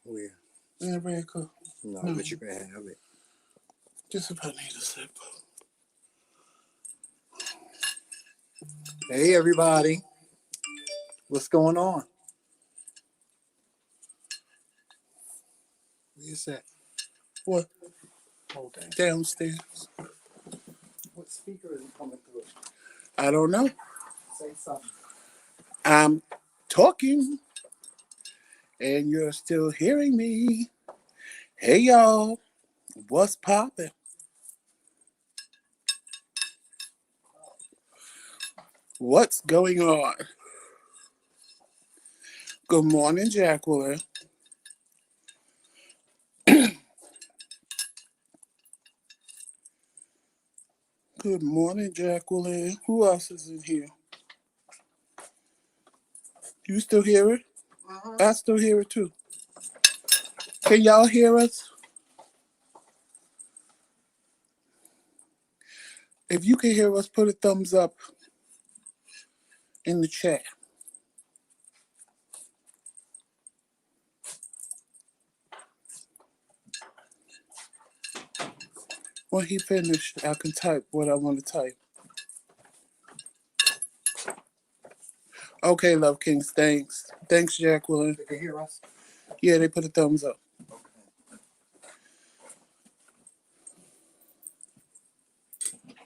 Where? In the red cup. No, No. but you can have it. Just if I need a sip. Hey, everybody. What's going on? Where is that? What? Hold on. Downstairs. What speaker is coming through? I don't know. Say something. I'm talking, and you're still hearing me. Hey, y'all. What's poppin'? What's going on? Good morning, Jacqueline. Good morning, Jacqueline. Who else is in here? You still hear it? I still hear it too. Can y'all hear us? If you can hear us, put a thumbs up in the chat. When he finished, I can type what I want to type. Okay, Love Kings, thanks. Thanks, Jacqueline. They can hear us? Yeah, they put a thumbs up. Okay.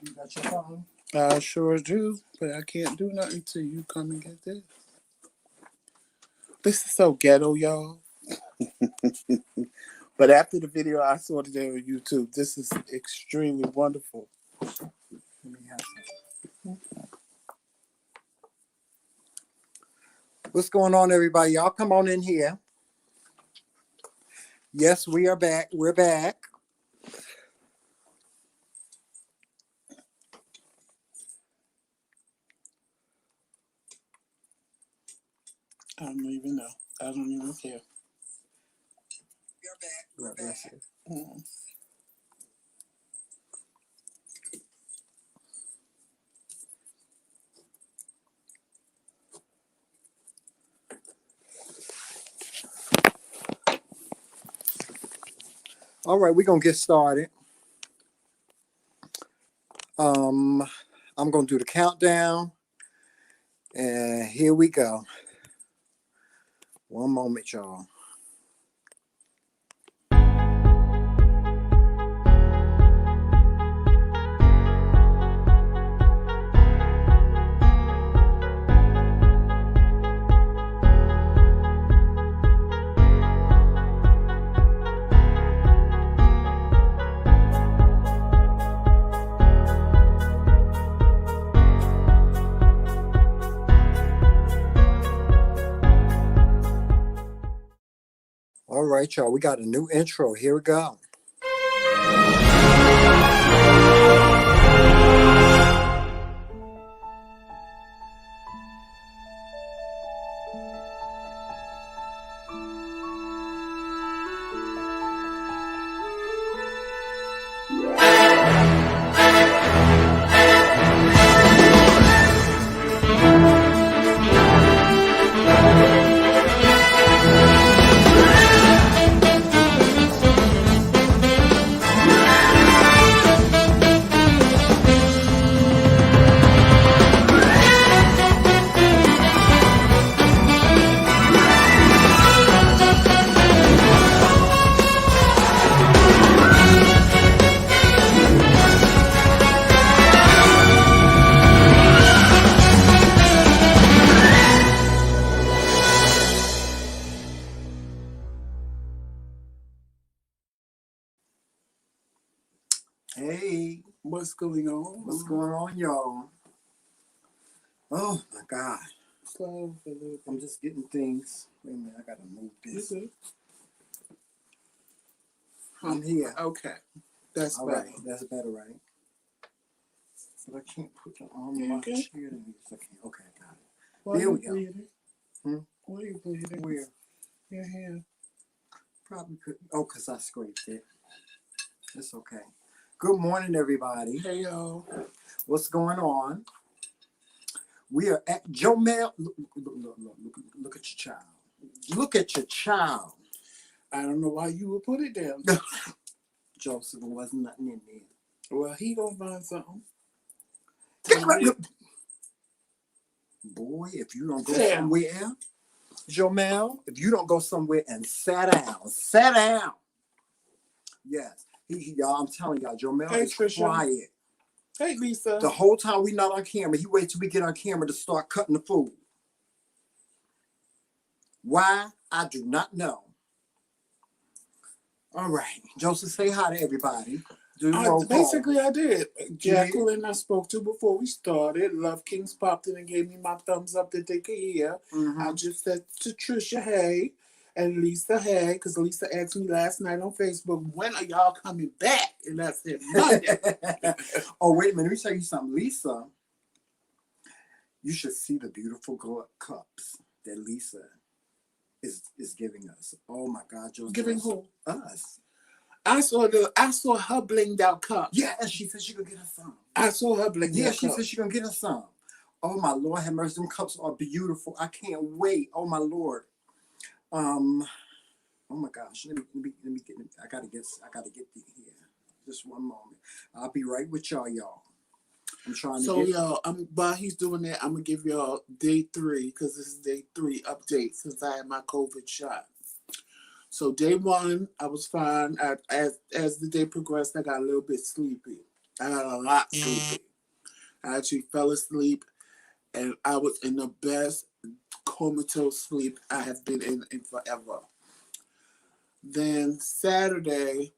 You got your phone? I sure do, but I can't do nothing till you come and get this. This is so ghetto, y'all. But after the video I saw today on YouTube, this is extremely wonderful. Let me have some. What's going on, everybody? Y'all come on in here. Yes, we are back. We're back. I don't even know. I don't even care. We're back. We're back. Mm. All right, we're gonna get started. I'm gonna do the countdown, and here we go. One moment, y'all. All right, y'all. We got a new intro. Here we go. Hey, What's going on? what's going on, y'all? Oh my God. Slow a little I'm just getting things. Wait a minute, I gotta move this. bit. I'm here. Okay. That's All better. right, that's better, right? But I can't put it on You my okay? chair. Okay, okay, I got it. Why There you we go. bleeding? Hmm? Why you bleeding? Where? Your hand. Probably could. Oh, because I scraped it. It's okay. Good morning, everybody. Hey, y'all. What's going on? We are at Jomel. Look at your child. Look at your child. I don't know why you would put it there. Joseph, there wasn't nothing in there. Well, he gonna find something. Boy, if you don't go somewhere, Jomel, if you don't go somewhere and sit down. Yes, y'all, I'm telling y'all, Jomel is Trisha. quiet. Hey, Lisa. The whole time we not on camera, he waits till we get on camera to start cutting the food. Why? I do not know. All right, Joseph, say hi to everybody. Basically, I did. Jacqueline, I spoke to before we started. Love Kingz popped in and gave me my thumbs up that they could hear. Mm-hmm. I just said to Trisha, hey, and Lisa, hey, because Lisa asked me last night on Facebook, when are y'all coming back? And I said, Monday. Oh, wait a minute. Let me tell you something. Lisa, you should see the beautiful cups that Lisa is giving us. Oh, my God, Joseph. Giving who? Us. I saw her blinged out cup. Yeah, and she said she gonna get us some. I saw her blinged out cup. Yeah, she said she gonna get us some. Oh my Lord, have mercy. Them cups are beautiful. I can't wait. Oh my Lord. Oh my gosh. Let me get. I gotta get the here. Just one moment. I'll be right with y'all. I'm trying to. Y'all, while he's doing that, I'm gonna give y'all day 3 because this is day 3 update since I had my COVID shot. So day 1, I was fine. As the day progressed, I got a little bit sleepy. I got a lot sleepy. I actually fell asleep, and I was in the best comatose sleep I have been in forever. Then Saturday,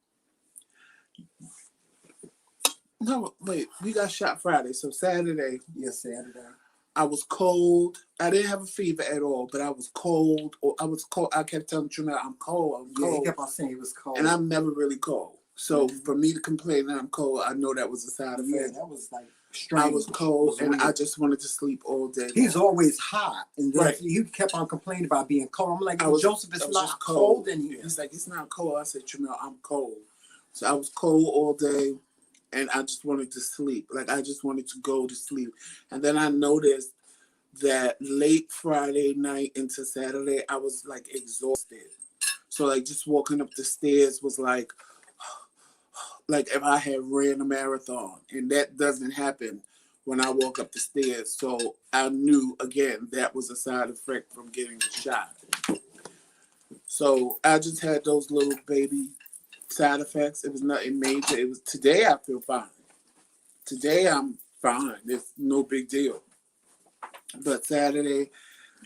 no, wait, we got shot Friday. So Saturday. Yes, Saturday. I was cold. I didn't have a fever at all, but I was cold. I kept telling Trina, I'm cold. Yeah, he kept on saying he was cold. And I'm never really cold. So for me to complain that I'm cold, I know that was a side effect. Yeah, that was like strange. I was cold, and I just wanted to sleep all day. He's always hot. And then right. He kept on complaining about being cold. I'm like, Joseph, it's not cold in here. He's like, it's not cold. I said, Trina, I'm cold. So I was cold all day. And I just wanted to sleep. Like, I just wanted to go to sleep. And then I noticed that late Friday night into Saturday, I was, like, exhausted. So, like, just walking up the stairs was like if I had ran a marathon. And that doesn't happen when I walk up the stairs. So I knew, again, that was a side effect from getting the shot. So I just had those little baby side effects. It was nothing major. It was today I feel fine. Today I'm fine. It's no big deal. But Saturday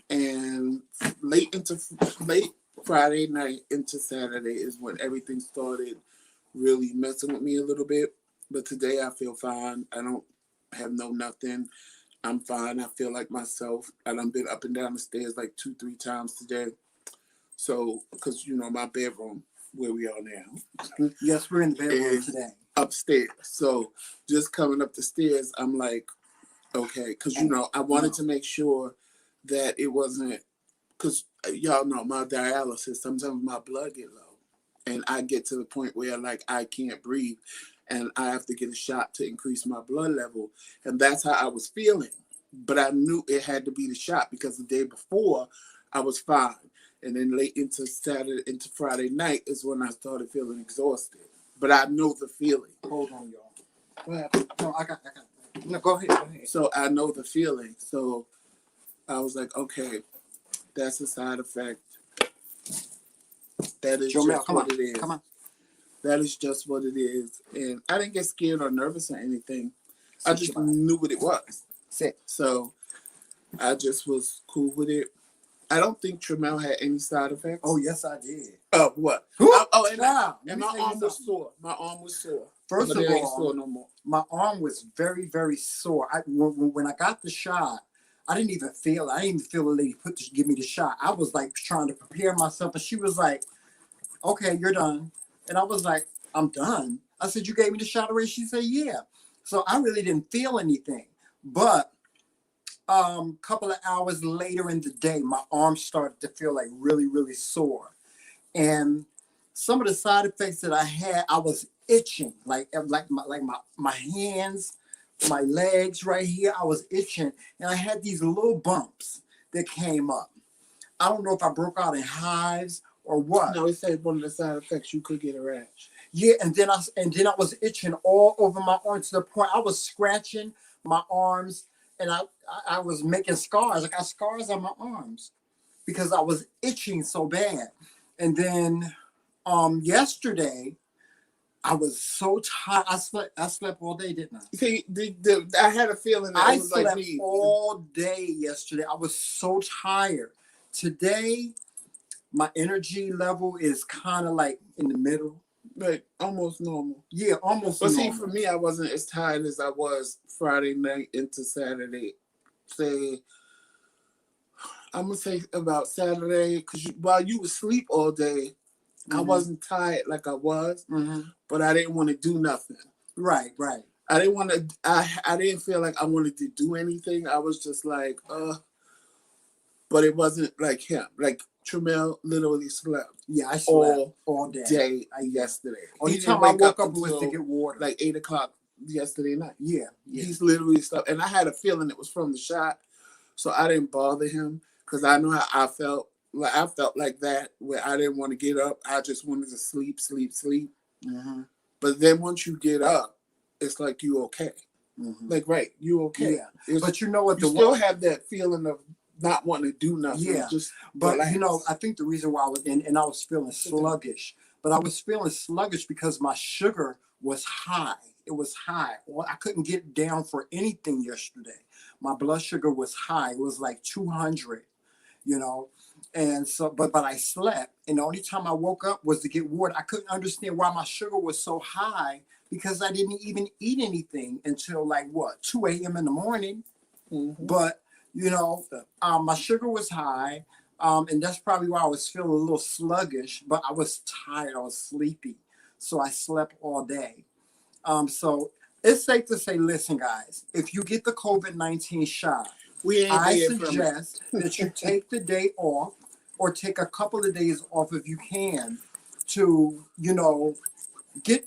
and late Friday night into Saturday is when everything started really messing with me a little bit. But today I feel fine. I don't have nothing. I'm fine. I feel like myself. I done been up and down the stairs like 2-3 times today. So, because my bedroom where we are now. Yes, we're in the bedroom today. Upstairs. So just coming up the stairs, I'm like, okay, because I wanted to make sure that it wasn't, because y'all know my dialysis, sometimes my blood get low. And I get to the point where like I can't breathe and I have to get a shot to increase my blood level. And that's how I was feeling. But I knew it had to be the shot because the day before I was fine. And then late into Friday night is when I started feeling exhausted. But I know the feeling. Hold on, y'all. What happened? No, I got. No, go ahead. So I know the feeling. So I was like, okay, that's a side effect. That is just what it is. Come on. That is just what it is. And I didn't get scared or nervous or anything. I just knew what it was. So I just was cool with it. I don't think Tremel had any side effects. Oh, yes, I did. Oh, what? And my arm was sore. My arm was sore. First of all, ain't sore no more. My arm was very, very sore. When I got the shot, I didn't even feel it. I didn't even feel the lady give me the shot. I was like trying to prepare myself, and she was like, okay, you're done. And I was like, I'm done. I said, you gave me the shot already? She said, yeah. So I really didn't feel anything. But couple of hours later in the day, my arm started to feel like really, really sore. And some of the side effects that I had, I was itching, like my hands, my legs right here, I was itching. And I had these little bumps that came up. I don't know if I broke out in hives or what? No, it said one of the side effects you could get a rash. Yeah, and then I was itching all over my arm to the point I was scratching my arms, and I was making scars. I got scars on my arms because I was itching so bad. And then yesterday I was so tired. I slept all day, didn't I? See, I had a feeling that I it was slept like me. all day yesterday. I was so tired. Today, my energy level is kind of like in the middle. Like almost normal. Yeah, almost But normal. see, for me, I wasn't as tired as I was Friday night into Saturday. Say, I'm gonna say about Saturday, because while you would sleep all day, I wasn't tired like I was, but I didn't want to do nothing. Right, right. I didn't want to. I didn't feel like I wanted to do anything. I was just like, but it wasn't like him. Like Tramel literally slept. Yeah, I slept all day yesterday. Only time I woke up was to get water. Like 8:00 yesterday night. Yeah. He's literally slept, and I had a feeling it was from the shot, so I didn't bother him because I know how I felt. Like I felt like that, where I didn't want to get up. I just wanted to sleep. But then once you get up, it's like you okay. Like right, you okay. Yeah. But you know what? You still have that feeling of not wanting to do nothing. Yeah. Just but relax. you know, I think the reason why I was and I was feeling sluggish. But I was feeling sluggish because my sugar was high. It was high. Well, I couldn't get down for anything yesterday. My blood sugar was high. It was like 200, you know. And so, but I slept. And the only time I woke up was to get water. I couldn't understand why my sugar was so high because I didn't even eat anything until like what, 2 a.m. in the morning. But, you know, my sugar was high. And that's probably why I was feeling a little sluggish, but I was tired. I was sleepy. So I slept all day. So it's safe to say, listen, guys, if you get the COVID-19 shot, I suggest that you take the day off or take a couple of days off if you can to, you know, get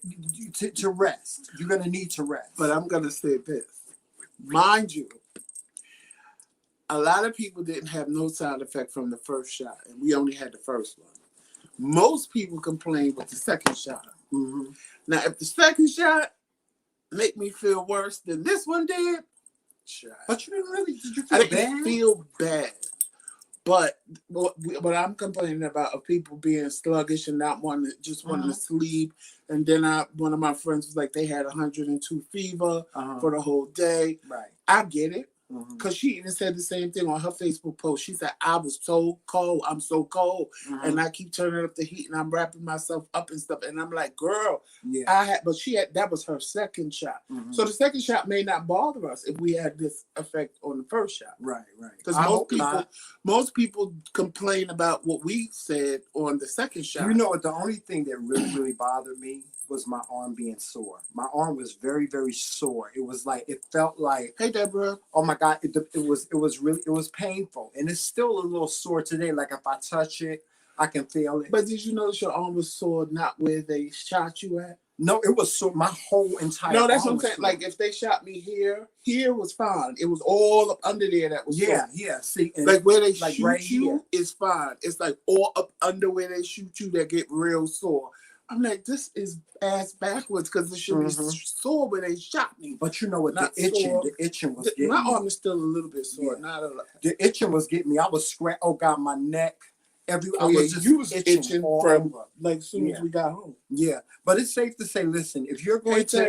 to rest. You're going to need to rest. But I'm going to say this. Mind you, a lot of people didn't have no side effect from the first shot, and we only had the first one. Most people complained with the second shot. Now, if the second shot make me feel worse than this one did, but you didn't really, did you feel I bad? didn't feel bad. But what I'm complaining about are people being sluggish and not wanting to sleep. And then one of my friends was like, they had 102 fever for the whole day. Right. I get it. Because she even said the same thing on her Facebook post. She said, I was so cold. I'm so cold. And I keep turning up the heat and I'm wrapping myself up and stuff. And I'm like, girl, but that was her second shot. So the second shot may not bother us if we had this effect on the first shot. Right, right. Because most people complain about what we said on the second shot. You know what? The only thing that really bothered me was my arm being sore. My arm was very, very sore. It was like, it felt like, hey, Deborah. Oh my God, it was painful. And it's still a little sore today. Like if I touch it, I can feel it. But did you notice your arm was sore not where they shot you at? No, it was sore. My whole entire No, that's what I'm saying. Like if they shot me here was fine. It was all up under there that was sore. Yeah. See, like where they shoot you is fine. It's like all up under where they shoot you that get real sore. I'm like, this is ass backwards because it should be sore where they shot me. But you know what? The itching was getting me. My arm is still a little bit sore. Not a lot. The itching was getting me. I was scratching. Oh God, my neck. I was itching from like as soon as we got home. Yeah, but it's safe to say, listen, if you're going to get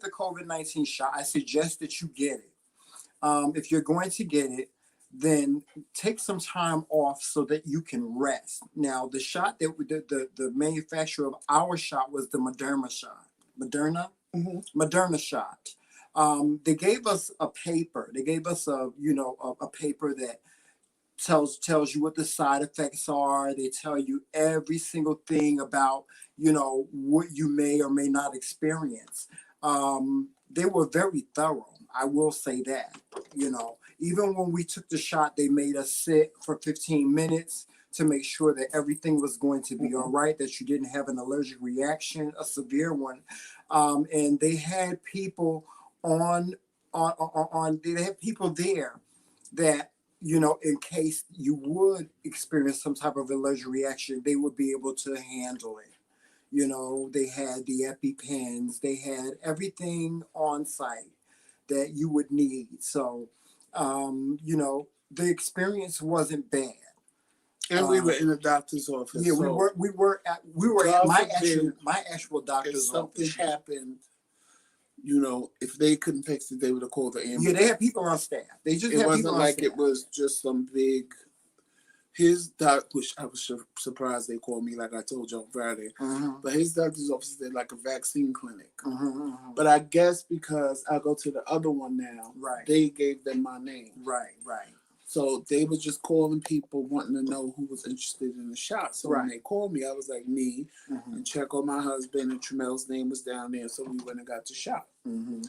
the COVID-19 shot, I suggest that you get it. If you're going to get it, then take some time off so that you can rest. Now, the shot that the manufacturer of our shot was the Moderna shot. Moderna shot. They gave us a paper. They gave us a paper that tells you what the side effects are. They tell you every single thing about, what you may or may not experience. They were very thorough. I will say that, even when we took the shot, they made us sit for 15 minutes to make sure that everything was going to be all right, that you didn't have an allergic reaction, a severe one. And they had people they had people there that in case you would experience some type of allergic reaction, they would be able to handle it. They had the EpiPens, they had everything on site that you would need. So, the experience wasn't bad. And we were in the doctor's office. Yeah, so we were at my actual if doctor's something office. happened, if they couldn't fix it, they would have called the ambulance. Yeah, they had people on staff. They just it had wasn't people on like staff. it was just some big. His doc, which I was surprised they called me, like I told you on Friday. Mm-hmm. But his doctor's office did like a vaccine clinic. Mm-hmm, mm-hmm. But I guess because I go to the other one now, right, they gave them my name. Right. So they were just calling people wanting to know who was interested in the shot. So when they called me, I was like, me, and check on my husband, and Tramel's name was down there. So we went and got the shot. Mm-hmm.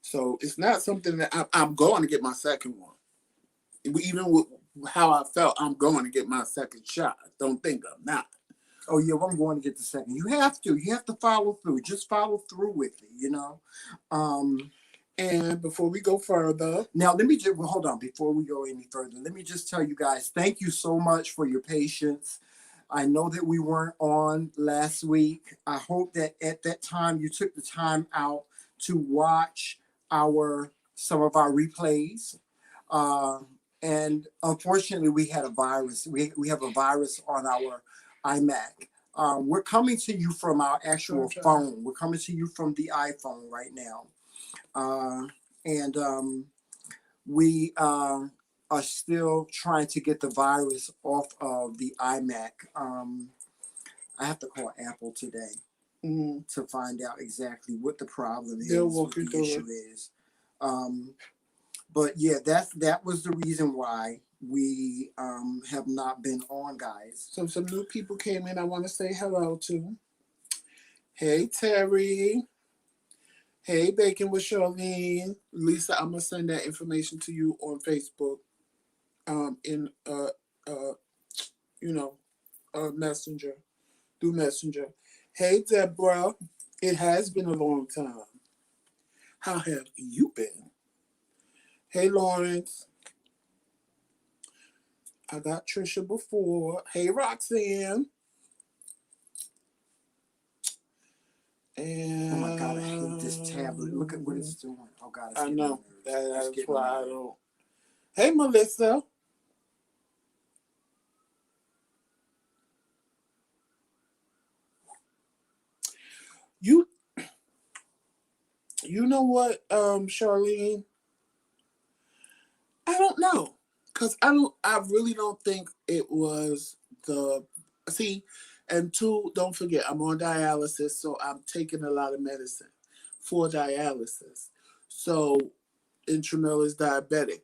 So it's not something that I'm going to get my second one. Even with how I felt, I'm going to get my second shot. Don't think I'm not. Oh yeah, well, I'm going to get the second. You have to follow through. Just follow through with it, And before we go further, now let me just hold on. Before we go any further, let me just tell you guys, thank you so much for your patience. I know that we weren't on last week. I hope that at that time you took the time out to watch some of our replays. And unfortunately, we had a virus. We have a virus on our iMac. We're coming to you from our actual phone. We're coming to you from the iPhone right now. And we are still trying to get the virus off of the iMac. I have to call Apple today to find out exactly what the problem is, what the issue is. But yeah, that was the reason why we have not been on, guys. So some new people came in I want to say hello to. Hey, Terry. Hey, Bacon with Charlene. Lisa, I'm going to send that information to you on Facebook in, Messenger. Through Messenger. Hey, Deborah. It has been a long time. How have you been? Hey, Lawrence. I got Trisha before. Hey, Roxanne. And oh my God, I hate this tablet. Look at what it's doing. Oh God, it's I know. That's why I don't. Hey, Melissa. You know what, Charlene? I don't know. Because I really don't think it was and two, don't forget, I'm on dialysis, so I'm taking a lot of medicine for dialysis. So, Intramel is diabetic.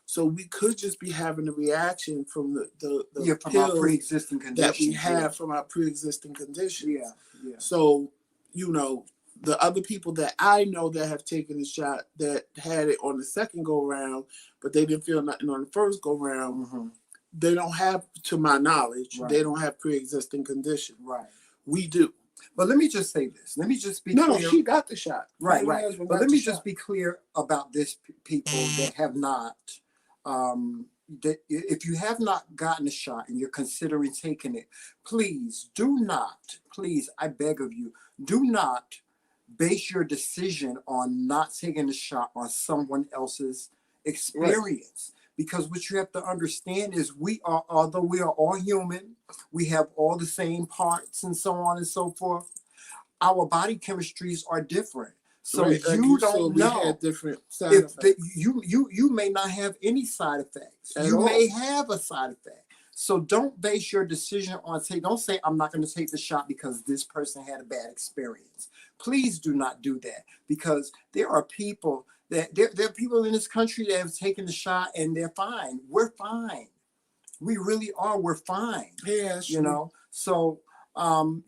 So we could just be having a reaction from the from our pre-existing condition that we have from our pre-existing condition. Yeah. So, the other people that I know that have taken the shot that had it on the second go round, but they didn't feel nothing on the first go round, they don't have, to my knowledge, they don't have pre-existing condition. Right. We do. But let me just say this. Let me just be clear. No, she got the shot. Right. But let me just be clear about this, people that have not. That if you have not gotten a shot and you're considering taking it, please, I beg of you, do not base your decision on not taking the shot on someone else's experience. Right. Because what you have to understand is although we are all human, we have all the same parts and so on and so forth, our body chemistries are different. So you don't know. Had different side effects. You may not have any side effects. You may have a side effect. So don't base your decision on don't say I'm not going to take the shot because this person had a bad experience. Please do not do that, because there are people there are people in this country that have taken the shot and they're fine. We're fine. We really are. We're fine. Yeah, sure. So and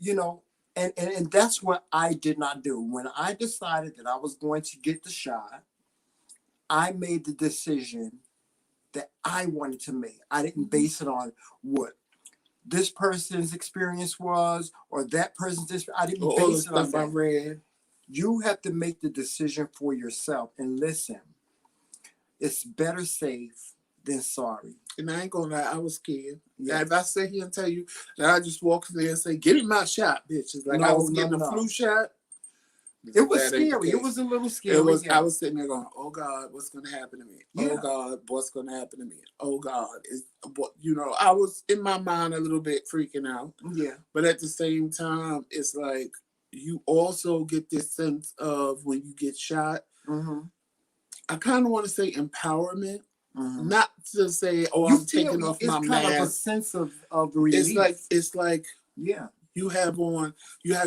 that's what I did not do. When I decided that I was going to get the shot, I made the decision that I wanted to make. I didn't base it on what this person's experience was or that person's experience. I didn't base it on that. I read. You have to make the decision for yourself. And listen, it's better safe then sorry. And I ain't gonna lie, I was scared. Yeah. Now, if I sit here and tell you that I just walked in there and say, "Give me my shot, bitch," it's like I was getting a flu shot. It was scary. It was a little scary. It was. Yeah. I was sitting there going, "Oh God, what's gonna happen to me? Yeah. Oh God, what's gonna happen to me? Oh God, is what you know." I was in my mind a little bit freaking out. Yeah. But at the same time, it's like you also get this sense of when you get shot. Mm-hmm. I kind of want to say empowerment. Mm-hmm. Not to say, "Oh, you I'm taking off my mask." It's kind of a sense of relief. It's like yeah. you have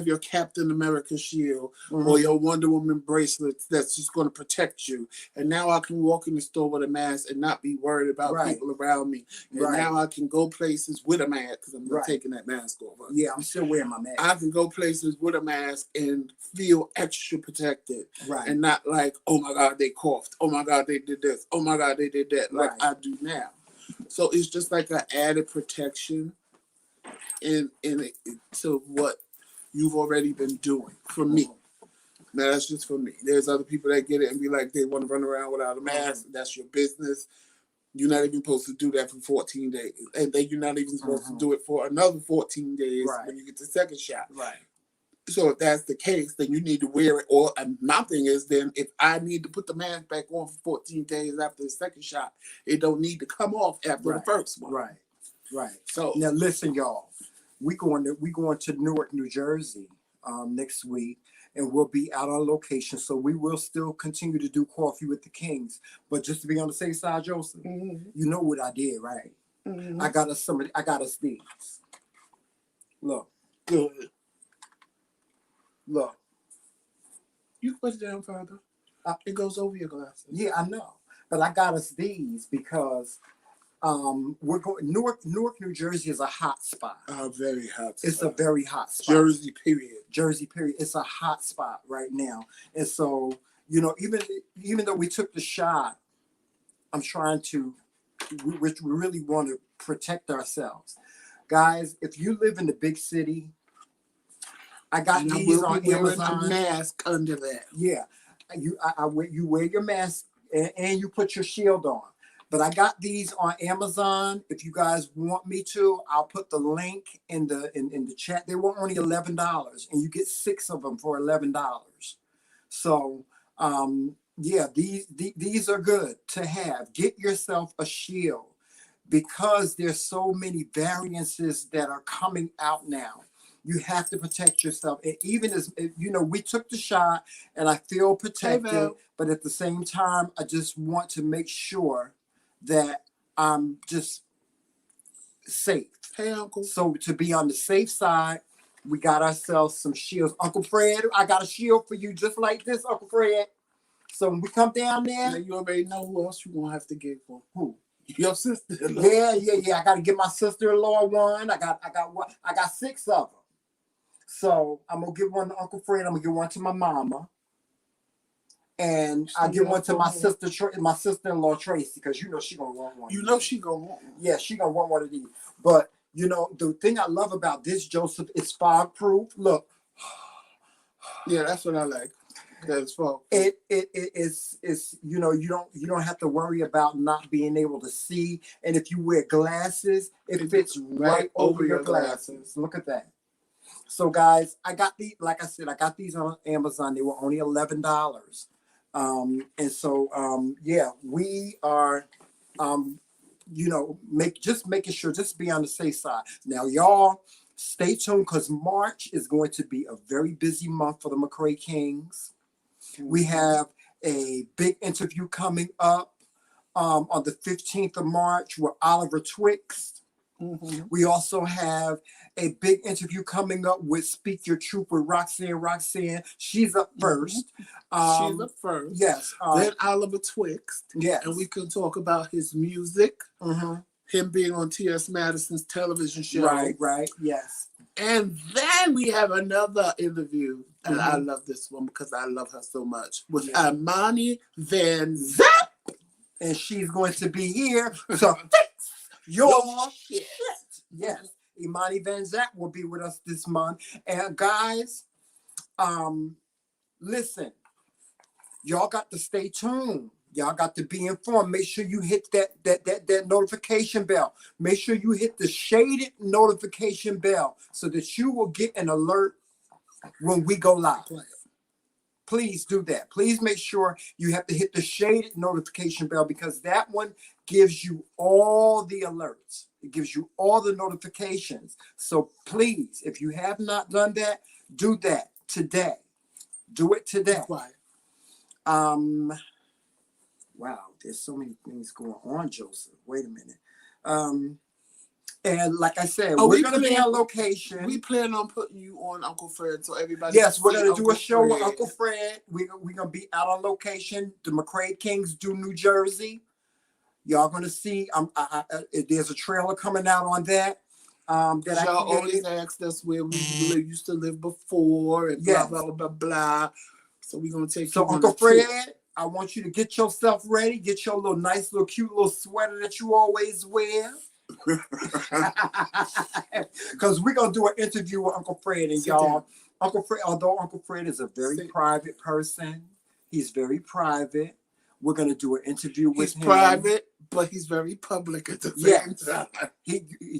your Captain America shield Mm-hmm. or your Wonder Woman bracelet that's just going to protect you. And now I can walk in the store with a mask and not be worried about people around me. And now I can go places with a mask because I'm not taking that mask off. Yeah, I'm still wearing my mask. I can go places with a mask and feel extra protected. Right. And not like, oh my God, they coughed. Oh my God, they did this. Oh my God, they did that. Like I do now. So it's just like an added protection to what you've already been doing. For me. Now that's just for me. There's other people that get it and be like, they want to run around without a mask. That's your business. You're not even supposed to do that for 14 days. And then you're not even supposed to do it for another 14 days when you get the second shot. Right. So if that's the case, then you need to wear it. Or my thing is, then if I need to put the mask back on for 14 days after the second shot, it don't need to come off after the first one. Right. Right. So now listen, y'all. We going to Newark, New Jersey next week, and we'll be out on location. So we will still continue to do coffee with the Kings. But just to be on the safe side, Joseph, you know what I did, right? I got us these. Look. Good. Look. You put it down further. It goes over your glasses. Yeah, I know. But I got us these because we're going Newark, New Jersey is a hot spot. A very hot spot. It's a very hot spot. Jersey, period. It's a hot spot right now. And so, you know, even though we took the shot, I'm trying to, we really want to protect ourselves. Guys, if you live in the big city, I got these on Amazon. A mask under that. Yeah. You wear your mask and you put your shield on. But I got these on Amazon. If you guys want me to, I'll put the link in the chat. They were only $11, and you get 6 of them for $11. So yeah, these are good to have. Get yourself a shield because there's so many variances that are coming out now. You have to protect yourself. And even as you know, we took the shot, and I feel protected. But at the same time, I just want to make sure that I'm just safe. Hey, Uncle. So to be on the safe side, we got ourselves some shields. Uncle Fred, I got a shield for you just like this, Uncle Fred. So when we come down there, now you already know who else you're gonna have to get for. Who? Your sister-in-law. Yeah. I gotta get my sister-in-law one. I got 6 of them. So I'm gonna give one to Uncle Fred. I'm gonna give one to my mama. And I'll give one to my sister-in-law Tracy, because you know she gonna want one. You know she gonna want one. Yeah, she gonna want one of these. But you know, the thing I love about this, Joseph, is fog proof. Look. Yeah, that's what I like. That's fog. It is you know, you don't have to worry about not being able to see. And if you wear glasses, it fits right over your glasses. Look at that. So guys, I got these, like I said, I got these on Amazon. They were only $11. And so, yeah, we are, you know, making sure, just be on the safe side. Now, y'all, stay tuned, because March is going to be a very busy month for the McRae Kingz. We have a big interview coming up on the 15th of March with Oliver Twixt. We also have a big interview coming up with Speak Your Truth with Roxanne. She's up first. She's up first. Yes. Then Oliver Twixt. Yes. And we can talk about his music. Him being on T.S. Madison's television show. Right. Yes. And then we have another interview. And I love this one because I love her so much. With Imani Van Zap. And she's going to be here. So fix your shit. Yes. Imani Van Zap will be with us this month. And guys, listen, y'all got to stay tuned. Y'all got to be informed. Make sure you hit that notification bell. Make sure you hit the shaded notification bell so that you will get an alert when we go live. Please do that. Please make sure you have to hit the shaded notification bell because that one gives you all the alerts. It gives you all the notifications. So please, if you have not done that, do that today. Do it today. Wow, there's so many things going on, Joseph. Wait a minute. And like I said, we're going to be on location. We plan on putting you on Uncle Fred so everybody. Yes, we're going to do a show with Uncle Fred. We're going to be out on location. The McRae Kingz do New Jersey. Y'all going to see. There's a trailer coming out on that. That y'all always asked us where we used to live before and blah, blah, blah, blah. So we're going to take you on Uncle Fred, I want you to get yourself ready. Get your little nice, little cute little sweater that you always wear. Because we're going to do an interview with Uncle Fred. And y'all, Uncle Fred, although Uncle Fred is a very private person, he's very private. We're going to do an interview with him. He's private, but he's very public at the same time.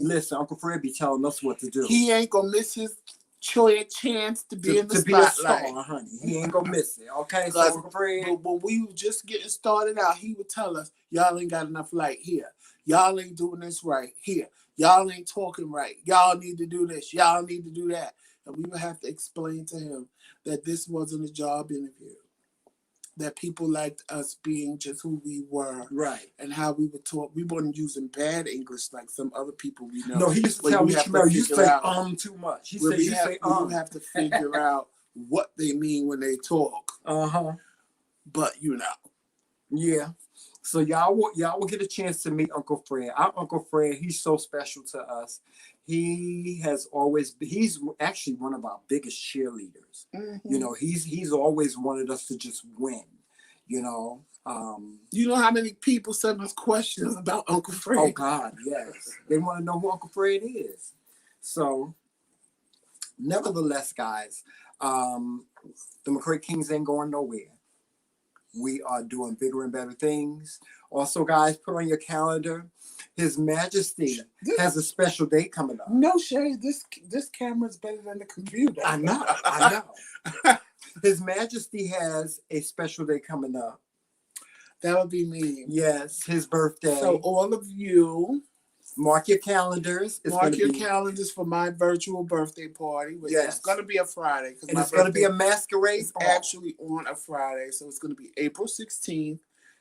Listen, Uncle Fred be telling us what to do. He ain't going to miss his chance to be in the spotlight. Be a star, honey. He ain't going to miss it. Okay, so Uncle Fred. When we were just getting started out, he would tell us, y'all ain't got enough light here. Y'all ain't doing this right here. Y'all ain't talking right. Y'all need to do this. Y'all need to do that. And we would have to explain to him that this wasn't a job interview. That people liked us being just who we were. Right. And how we would talk. We weren't using bad English like some other people we know. No, he used to tell me, you say too much. He said, you say We have to figure out what they mean when they talk. But, you know. Yeah. So y'all will get a chance to meet Uncle Fred. Our Uncle Fred, he's so special to us. He's actually one of our biggest cheerleaders. You know, he's always wanted us to just win. You know. You know how many people send us questions about Uncle Fred? Oh God, yes. They want to know who Uncle Fred is. So, nevertheless, guys, the McRae Kingz ain't going nowhere. We are doing bigger and better things. Also, guys, put on your calendar. His Majesty has a special date coming up. No shade. This camera's better than the computer. I know. His Majesty has a special day coming up. That would be me. Yes, his birthday. So all of you, mark your calendars. Mark your calendars for my virtual birthday party. It's going to be a Friday. And it's going to be a masquerade. It's actually on a Friday. So it's going to be April 16th.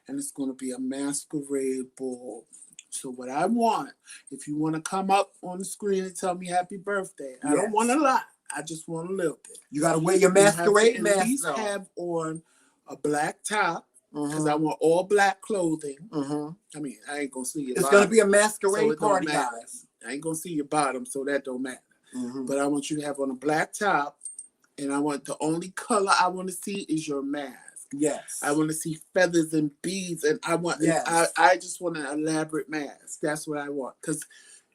And it's going to be a masquerade ball. So what I want, if you want to come up on the screen and tell me happy birthday, I don't want a lot. I just want a little bit. You got to wear your masquerade mask. At least have on a black top. Because I want all black clothing. I mean, I ain't going to see your bottom. It's going to be a masquerade party, guys. I ain't going to see your bottom, so that don't matter. But I want you to have on a black top, and I want the only color I want to see is your mask. Yes. I want to see feathers and beads, and I want. I just want an elaborate mask. That's what I want. Because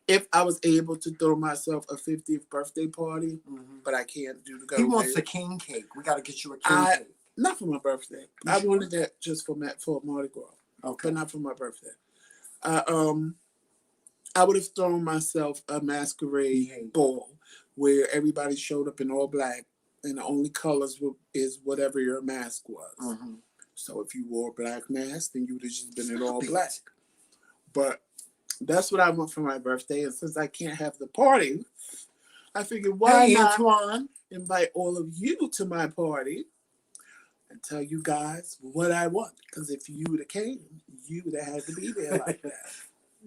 if I was able to throw myself a 50th birthday party, but I can't do the. He wants a king cake. We got to get you a king cake. Not for my birthday. I wanted that just for Mardi Gras. Okay. But not for my birthday. I would have thrown myself a masquerade ball where everybody showed up in all black and the only colors is whatever your mask was. So if you wore a black mask, then you would have just been in all black. But that's what I want for my birthday. And since I can't have the party, I figured why not invite all of you to my party and tell you guys what I want. Because if you would have came, you would have had to be there like that.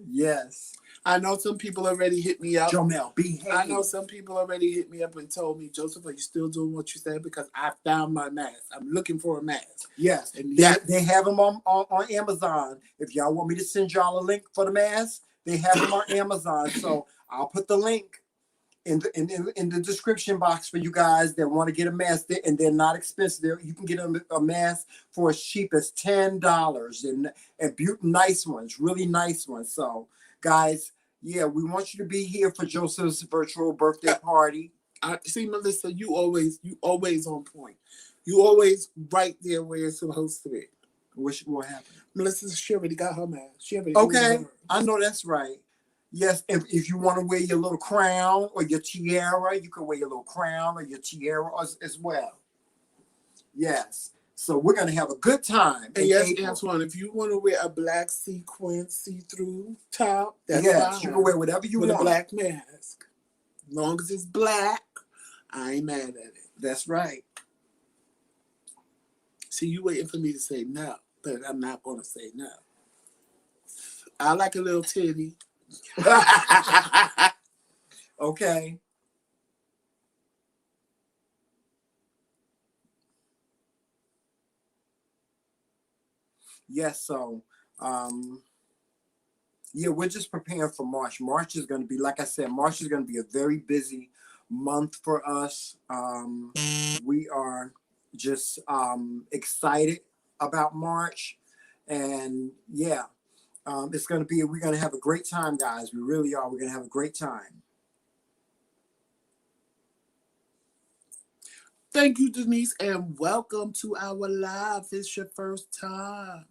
Yes. I know some people already hit me up. Jamel, behave. I know some people already hit me up and told me, Joseph, are you still doing what you said? Because I found my mask. I'm looking for a mask. Yes. And they have them on Amazon. If y'all want me to send y'all a link for the mask, they have them on Amazon. So I'll put the link in the description box for you guys that want to get a mask, and they're not expensive. You can get a mask for as cheap as $10 and nice ones, really nice ones. So, guys, yeah, we want you to be here for Joseph's virtual birthday party. See, Melissa, you always on point. You always right there where you're supposed to be. What happened? Melissa, she already got her mask. She already Okay, ordered I know that's right. Yes, if you want to wear your little crown or your tiara, you can wear your little crown or your tiara as well. Yes. So we're gonna have a good time. And in yes, April. Antoine, if you want to wear a black sequin see-through top, that's yes, fine. you can wear whatever you with want. a black mask. As long as it's black, I ain't mad at it. That's right. See, you waiting for me to say no, but I'm not gonna say no. I like a little titty. Okay. Yes, so yeah, we're just preparing for March. March is going to be, like I said, March is going to be a very busy month for us. We are just excited about March, and yeah, it's going to be. We're going to have a great time, guys. We really are. We're going to have a great time. Thank you, Denise, and welcome to our live. If it's your first time,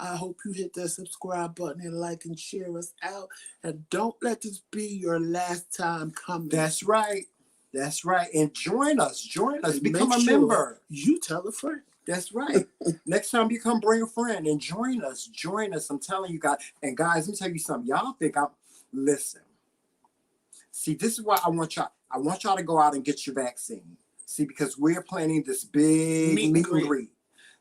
I hope you hit that subscribe button and like and share us out. And don't let this be your last time coming. That's right. That's right. And join us. Join us. And Become a sure member. You tell a friend. That's right. Next time you come, bring a friend and join us. Join us. I'm telling you guys. And guys, let me tell you something. Y'all think listen. See, this is why I want y'all to go out and get your vaccine. See, because we're planning this big meet and greet.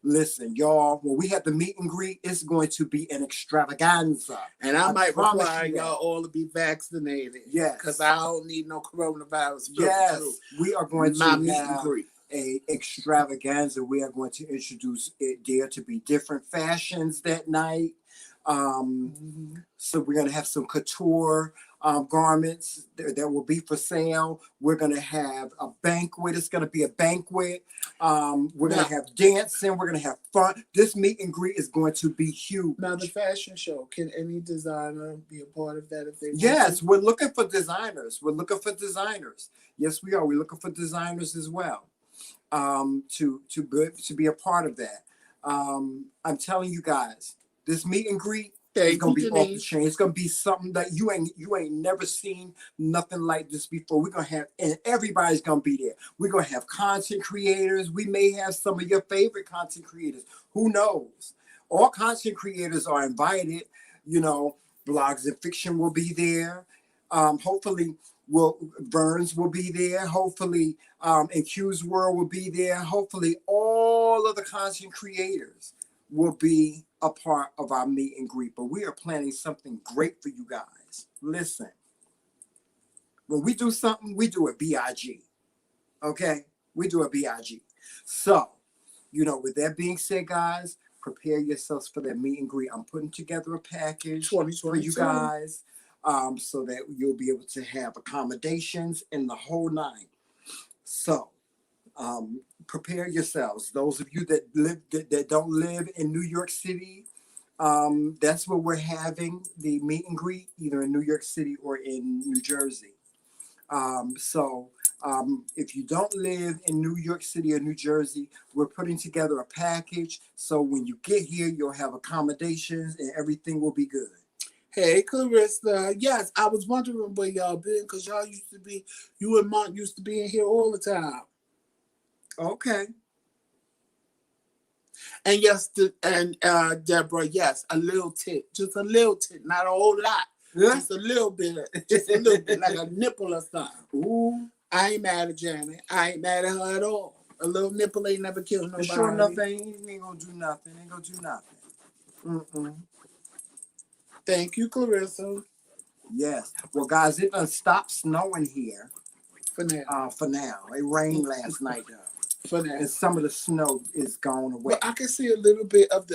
Listen, y'all, when we have the meet and greet, it's going to be an extravaganza. And I might require y'all all to be vaccinated. Yes. Because I don't need no coronavirus. Yes. We are going to meet and greet. A extravaganza. We are going to introduce it there to be different fashions that night. So we're going to have some couture garments that will be for sale. We're going to have a banquet. It's going to be a banquet. We're going to have dancing. We're going to have fun. This meet and greet is going to be huge. Now, the fashion show, can any designer be a part of that if they want Yes, to? we're looking for designers. We're looking for designers. Yes, we are. We're looking for designers as well to be a part of that. I'm telling you guys, this meet and greet is gonna be off the chain. It's gonna be something that you ain't never seen nothing like this before. We're gonna have, and everybody's gonna be there. We're gonna have content creators. We may have some of your favorite content creators. Who knows? All content creators are invited. You know, Blogs and Fiction will be there. Hopefully, Burns will be there. Hopefully, and Q's World will be there. Hopefully, all of the content creators will be a part of our meet and greet. But we are planning something great for you guys. Listen, when we do something, we do it BIG. Okay? We do it BIG. So, with that being said, guys, prepare yourselves for that meet and greet. I'm putting together a package for you guys so that you'll be able to have accommodations in the whole nine. So, prepare yourselves. Those of you that don't live in New York City, that's where we're having the meet and greet, either in New York City or in New Jersey. If you don't live in New York City or New Jersey, we're putting together a package. So when you get here, you'll have accommodations and everything will be good. Hey, Clarissa. Yes, I was wondering where y'all been because you and Mont used to be in here all the time. Okay. And yes, Deborah, yes, a little tit, just a little tit, not a whole lot. Yeah. Just a little bit, like a nipple or something. Ooh. I ain't mad at Janet. I ain't mad at her at all. A little nipple ain't never killed nobody. Sure enough, ain't gonna do nothing. Ain't gonna do nothing. Mm-mm. Thank you, Clarissa. Yes. Well, guys, it done stopped snowing here. For now. For now. It rained last night, though. For now. And some of the snow is gone away. Well, I can see a little bit of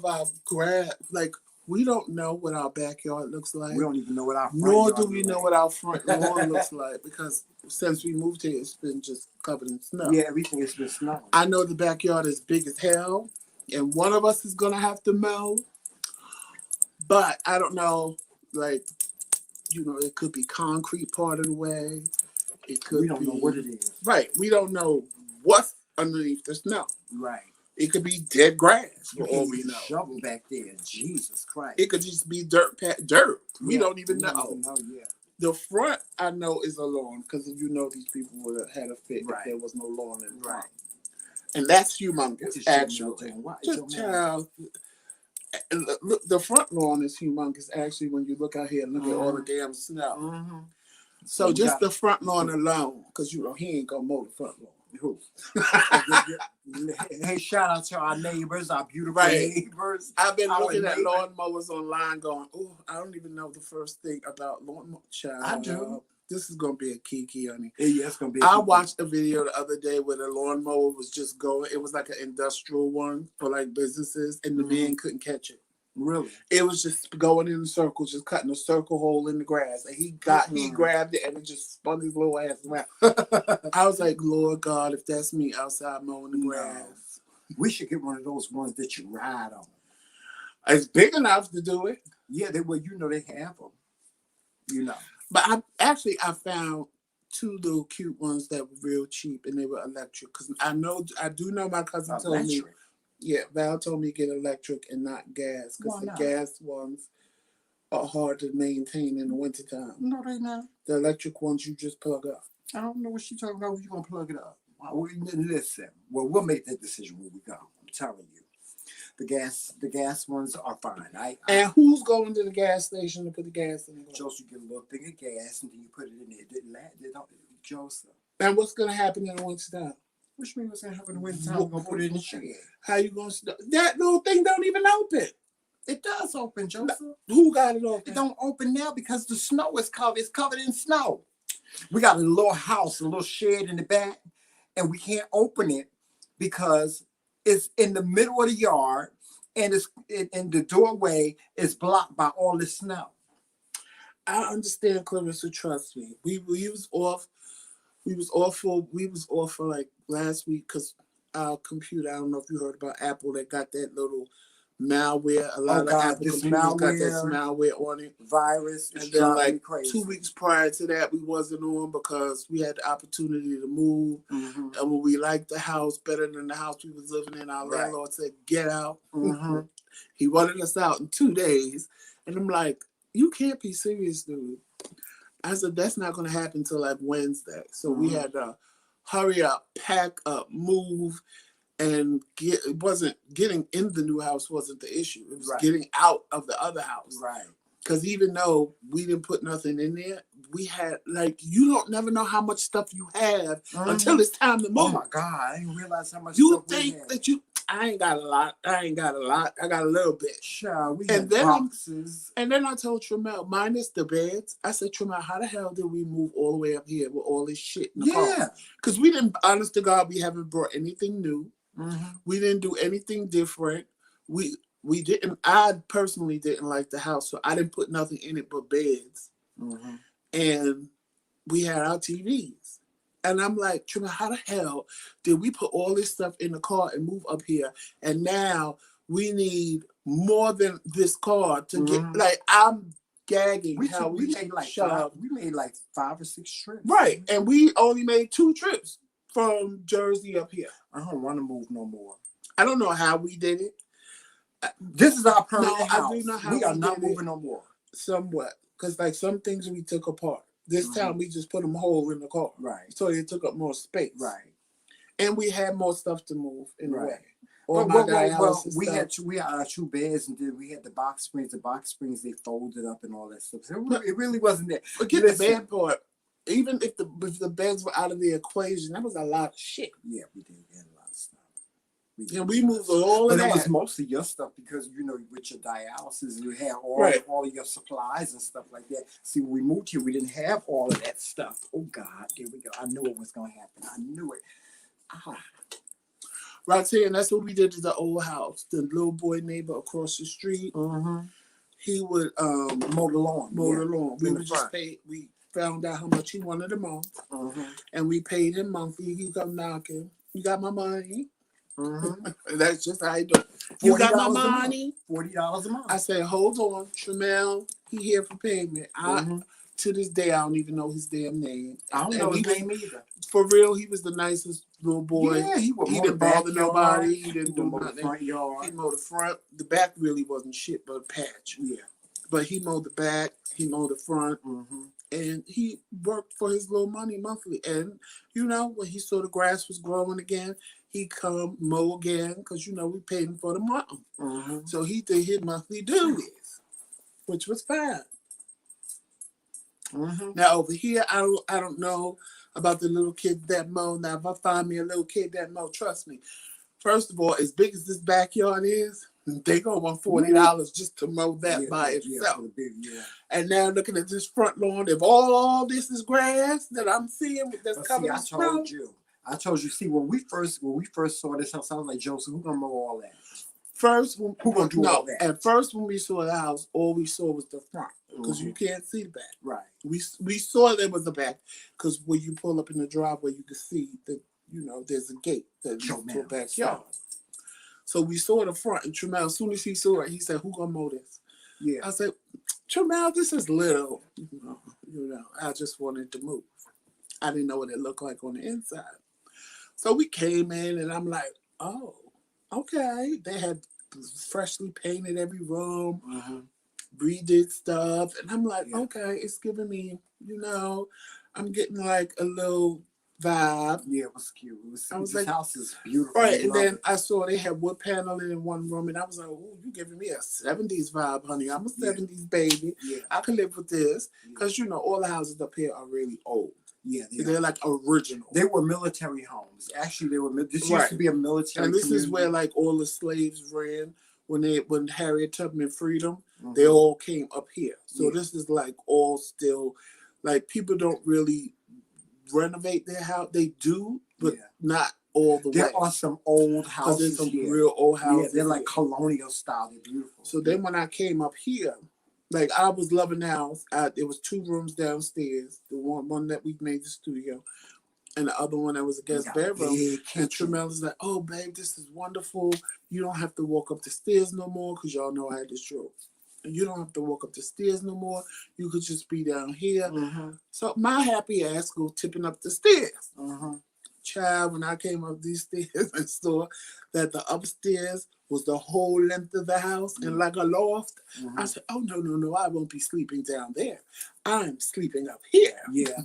our grass. Like, we don't know what our backyard looks like. We don't even know what our front Nor yard do we know what our front lawn looks like because since we moved here, it's been just covered in snow. Yeah, everything has been snowing. I know the backyard is big as hell, and one of us is going to have to mow. But I don't know, it could be concrete part of the way. It could we don't know what it is. Right. We don't know what's underneath the snow. Right. It could be dead grass for You all can't we even know. shovel back there. Jesus Christ. It could just be dirt. We don't even know. Don't even know. Yeah. The front, I know, is a lawn because if you know these people would have had a fit if there was no lawn in the front. And that's humongous, actually. Just child. Look, the front lawn is humongous, actually, when you look out here and look at all the damn snow. Mm-hmm. So just the front lawn alone, because you know he ain't gonna mow the front lawn. Who? Hey, shout out to our neighbors, our beautiful neighbors. I've been looking at lawn mowers online, going, "Oh, I don't even know the first thing about lawn mowers." Child, I do. This is gonna be a kiki, honey. Yeah, it's gonna be. I watched a video the other day where the lawnmower was just going. It was like an industrial one for like businesses, and the man couldn't catch it. Really? It was just going in a circle, just cutting a circle hole in the grass. And he grabbed it and it just spun his little ass around. I was like, Lord God, if that's me outside mowing the grass. We should get one of those ones that you ride on. It's big enough to do it. Yeah, they have them. You know. But I found two little cute ones that were real cheap and they were electric. Because I do know my cousin told me. Yeah, Val told me to get electric and not gas because the gas ones are hard to maintain in the wintertime. No, they not. The electric ones you just plug up. I don't know what she's talking about. You're going to plug it up. Listen, we'll make that decision when we go. I'm telling you. The gas ones are fine. And who's going to the gas station to put the gas in? Joseph, you get a little thing of gas and then you put it in there. Joseph. And what's going to happen in the wintertime? Which means what's going to happen in the wintertime? We're going to put it in the shed. How you going to... That little thing don't even open. It does open, Joseph. Who got it open? It don't open now because the snow is covered. It's covered in snow. We got a little house, a little shed in the back, and we can't open it because it's in the middle of the yard, and the doorway is blocked by all the snow. I understand, Clarissa. Trust me. We was off. We was off for like last week because our computer. I don't know if you heard about Apple that got that little malware. A lot of Apple computers got that malware on it. Virus. And then like 2 weeks prior to that, we wasn't on because we had the opportunity to move. Mm-hmm. And when we liked the house better than the house we was living in, our landlord said, "Get out." Mm-hmm. He wanted us out in 2 days. And I'm like, you can't be serious, dude. I said, that's not going to happen until like Wednesday. So we had to hurry up, pack up, move, and it wasn't getting in the new house wasn't the issue. It was getting out of the other house. Right. Because even though we didn't put nothing in there, we had, like, you don't never know how much stuff you have until it's time to move. Oh, my God. I didn't realize how much stuff we had. You think that I ain't got a lot. I got a little bit. Sure, we had boxes. And then I told Tramel, minus the beds, I said, Tramel, how the hell did we move all the way up here with all this shit in the car? Because we didn't, honest to God, we haven't brought anything new. Mm-hmm. We didn't do anything different. We didn't, I personally didn't like the house, so I didn't put nothing in it but beds. Mm-hmm. And we had our TVs. And I'm like, Trimmer, how the hell did we put all this stuff in the car and move up here? And now we need more than this car to get, like, I'm gagging we made like 5 or 6 trips. Right. And we only made 2 trips from Jersey up here. I don't want to move no more. I don't know how we did it. This is our permanent house. I do know how we are not moving no more. Somewhat. Because, like, some things we took apart. This time we just put them whole in the car. Right. So it took up more space. Right. And we had more stuff to move in a way. Well, we had our 2 beds, and then we had the box springs. The box springs, they folded up and all that stuff. So it really wasn't there. Forget the bed part. Even if the beds were out of the equation, that was a lot of shit. Yeah, we did. We had a lot of stuff. We moved all of that. But it was mostly your stuff because, you know, with your dialysis, you had all of your supplies and stuff like that. See, when we moved here, we didn't have all of that stuff. Oh, God, here we go. I knew it was going to happen. I knew it. Right here, and that's what we did to the old house. The little boy neighbor across the street, he would mow the lawn. We would just pay. We found out how much he wanted a month, and we paid him monthly. He come knocking. You got my money? That's just how I do it. You got my money? $40 a month. I said, hold on, Tramel. He here for payment. to this day, I don't even know his damn name. I don't know his name either. For real, he was the nicest little boy. Yeah, he didn't bother nobody. He didn't do nothing. nothing. Front yard. He mowed the front. The back really wasn't shit but a patch. Yeah. But he mowed the back. He mowed the front. Mm-hmm. And he worked for his little money monthly. And, when he saw the grass was growing again, he come mow again because, we paid him for the month. Mm-hmm. So he did his monthly duties, which was fine. Mm-hmm. Now over here, I don't know about the little kid that mow. Now, if I find me a little kid that mow, trust me. First of all, as big as this backyard is, they gonna want $40 just to mow that by itself. Yeah. And now looking at this front lawn, if all this is grass that I'm seeing that's covering the snow. I told you. See, when we first saw this house, I was like, Joseph, who gonna mow all that? Who gonna do all that? At first, when we saw the house, all we saw was the front because you can't see the back. Right. We saw there was the back because when you pull up in the driveway, you can see that there's a gate that leads to a backyard. So we saw the front, and Tremel, as soon as he saw it, he said, "Who gonna mow this?" Yeah. I said, "Tremel, this is little. I just wanted to move. I didn't know what it looked like on the inside." So we came in, and I'm like, "Oh, okay." They had freshly painted every room, redid stuff, and I'm like, "Okay, it's giving me, I'm getting like a little vibe." Yeah, it was cute. I was like, house is beautiful. Right, and then I saw they had wood paneling in one room, and I was like, "Oh, you giving me a 70s vibe, honey. I'm a 70s baby. Yeah. I can live with this." Because, all the houses up here are really old. Yeah, they're like original. They were military homes. Actually, this used to be a military. And this is where like all the slaves ran when Harriet Tubman freed them. They all came up here. So this is like all still, like people don't really renovate their house. They do, but not all the way. There are some old houses. There's some real old houses. Yeah, they're like colonial style. They're beautiful. So then when I came up here, like I was loving the house. There was 2 rooms downstairs. The one that we made the studio, and the other one that was a guest bedroom. And Tremel was like, "Oh, babe, this is wonderful. You don't have to walk up the stairs no more because y'all know I had this stroke. And you don't have to walk up the stairs no more. You could just be down here." So my happy ass go tipping up the stairs. Child, when I came up these stairs and saw that the upstairs was the whole length of the house and like a loft, I said, "Oh, no, I won't be sleeping down there. I'm sleeping up here." Yeah.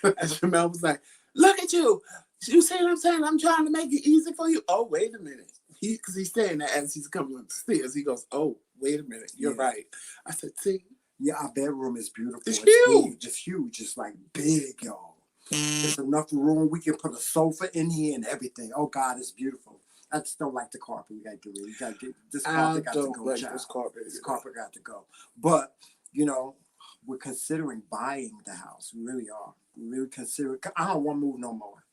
And Jamel was like, "Look at you. You see what I'm saying? I'm trying to make it easy for you." Oh, wait a minute. Because he's saying that as he's coming up the stairs. He goes, "Oh, wait a minute. You're right." I said, "See? Yeah, our bedroom is beautiful. It's huge. Big. It's huge. It's like big, y'all. There's enough room. We can put a sofa in here and everything. Oh, God, it's beautiful. I just don't like the carpet. We got to get rid of it. We got to get this carpet. Got to go, like child. This carpet got to go. But, we're considering buying the house. We really are. We really consider. I don't want to move no more.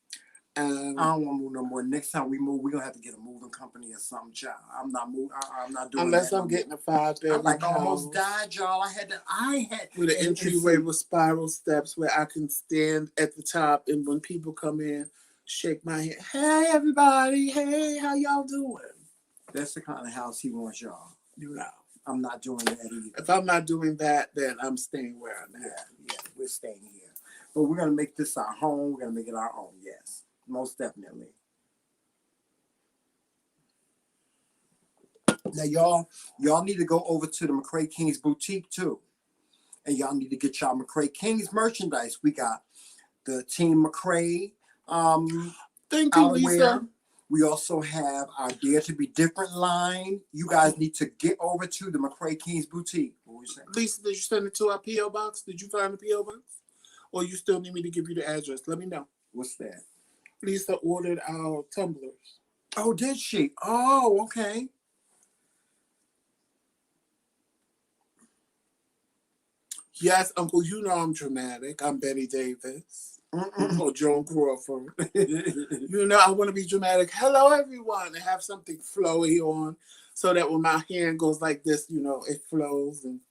I don't want to move no more. Next time we move, we're going to have to get a moving company or something, child. I'm not moving. I'm not doing unless I'm getting a 5-bedroom house. I almost died, y'all. I had with an entryway with spiral steps where I can stand at the top, and when people come in, shake my hand. "Hey, everybody. Hey, how y'all doing?" That's the kind of house he wants, y'all. I'm not doing that either. If I'm not doing that, then I'm staying where I'm at. Yeah, we're staying here. But we're going to make this our home. We're going to make it our own, yes. Most definitely. Now, y'all need to go over to the McRae Kingz boutique too, and y'all need to get y'all McRae Kingz merchandise. We got the Team McRae. Thank you, Lisa. We also have our Dare to Be Different line. You guys need to get over to the McRae Kingz boutique. What were you saying? Lisa, did you send it to our P.O. box? Did you find the P.O. box? Or you still need me to give you the address? Let me know. What's that? Lisa ordered our tumblers. Oh, did she? Oh, okay. Yes, Uncle, I'm dramatic. I'm Betty Davis. Or Joan Crawford. I want to be dramatic. Hello, everyone. And have something flowy on so that when my hand goes like this, it flows and,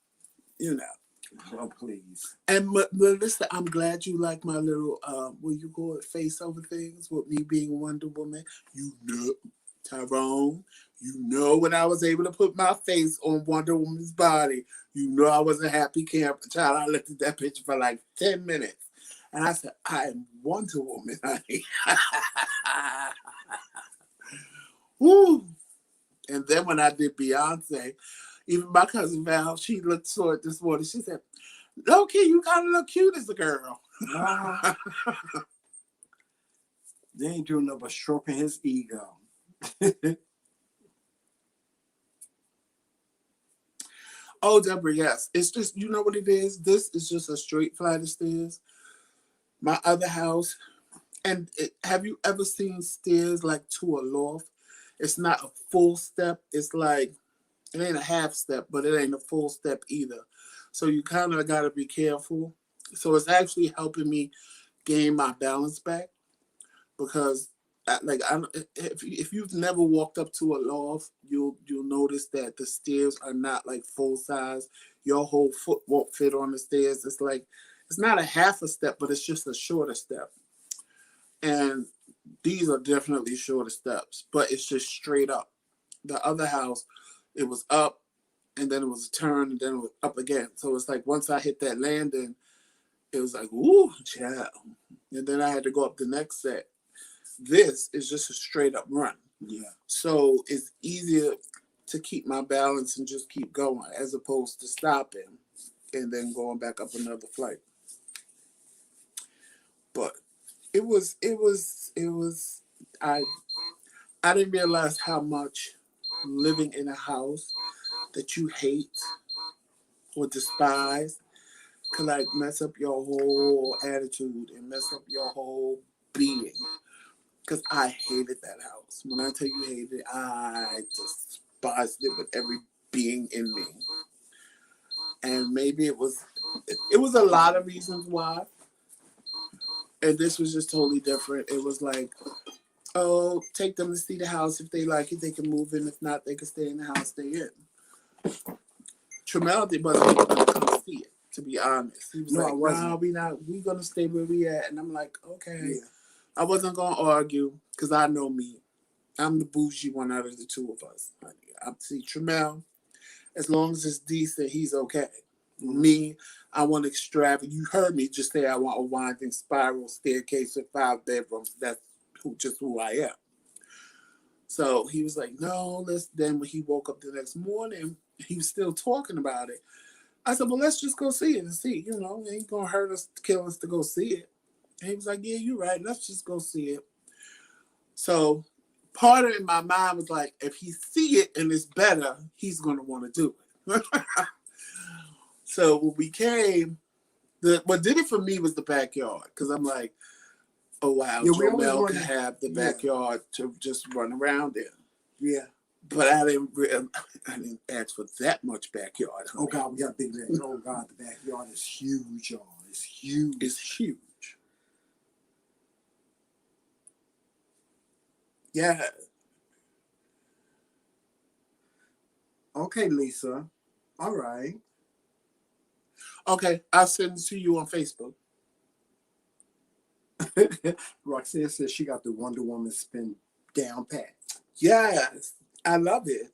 Oh, please. And Melissa, I'm glad you like my little, what you call it, face over things with me being Wonder Woman. Tyrone, you know when I was able to put my face on Wonder Woman's body, you know I was a happy camper child. I looked at that picture for like 10 minutes. And I said, I am Wonder Woman, honey. Woo. And then when I did Beyonce, even my cousin Val, she looked saw it this morning. She said, "Low-key, you kind of look cute as a girl." They ain't doing nothing but stroking his ego. Oh, Deborah, yes. It's just, you know what it is? This is just a straight flight of stairs. My other house, and have you ever seen stairs like to a loft? It's not a full step. It's like, it ain't a half step, but it ain't a full step either. So you kind of got to be careful. So it's actually helping me gain my balance back because, if you've never walked up to a loft, you'll notice that the stairs are not like full size. Your whole foot won't fit on the stairs. It's like, it's not a half a step, but it's just a shorter step. And these are definitely shorter steps, but it's just straight up. The other house, it was up, and then it was a turn, and then it was up again. So it's like once I hit that landing, it was like, ooh, child. And then I had to go up the next set. This is just a straight up run. Yeah. So it's easier to keep my balance and just keep going as opposed to stopping and then going back up another flight. But it was I didn't realize how much living in a house that you hate or despise could like mess up your whole attitude and mess up your whole being. Because I hated that house. When I tell you hated it, I despised it with every being in me. And maybe it was a lot of reasons why. And this was just totally different. It was like, oh, take them to see the house. If they like it, they can move in. If not, they can stay in the house stay in. Tramelty wasn't even going to come see it, to be honest. He was like, no, we going to stay where we at. And I'm like, okay. Yeah. I wasn't going to argue because I know me. I'm the bougie one out of the two of us. I see Tremel. As long as it's decent, he's okay. Mm-hmm. Me, I want extravagant. You heard me just say I want a winding spiral staircase with 5 bedrooms. That's just who I am. So he was like, no, then when he woke up the next morning, he was still talking about it. I said, well, let's just go see it and see. You know, it ain't going to hurt us, kill us to go see it. And he was like, yeah, you're right. Let's just go see it. So part of it in my mind was like, if he see it and it's better, he's going to want to do it. So when we came, what did it for me was the backyard. Because I'm like, oh, wow, yeah, Joel can have the backyard to just run around in. Yeah. But I didn't ask for that much backyard. Honey. Oh, God, we got a big backyard. Oh, God, the backyard is huge, y'all. It's huge. It's huge. Yeah. Okay, Lisa. All right. Okay, I'll send it to you on Facebook. Roxanne says she got the Wonder Woman spin down pat. Yes, I love it.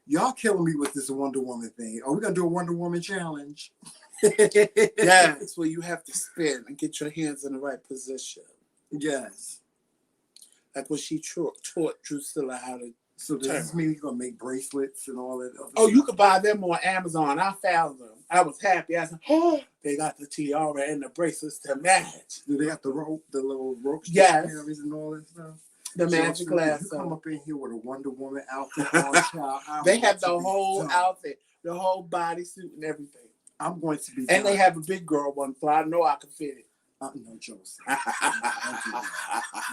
Y'all killing me with this Wonder Woman thing. Are we going to do a Wonder Woman challenge? Yes, where you have to spin and get your hands in the right position. Yes. Like when she taught Drusilla how to. So does this mean you're going to make bracelets and all that other stuff? You could buy them on Amazon. I found them. I was happy. I said, oh, they got the tiara and the bracelets to match. Do they have the rope, the little rope? Yes. And all that stuff? The magic glass. You come up in here with a Wonder Woman outfit on. They have the whole outfit, the whole bodysuit and everything. I'm going to be. And they have a big girl one, so I know I can fit it. No, Joseph.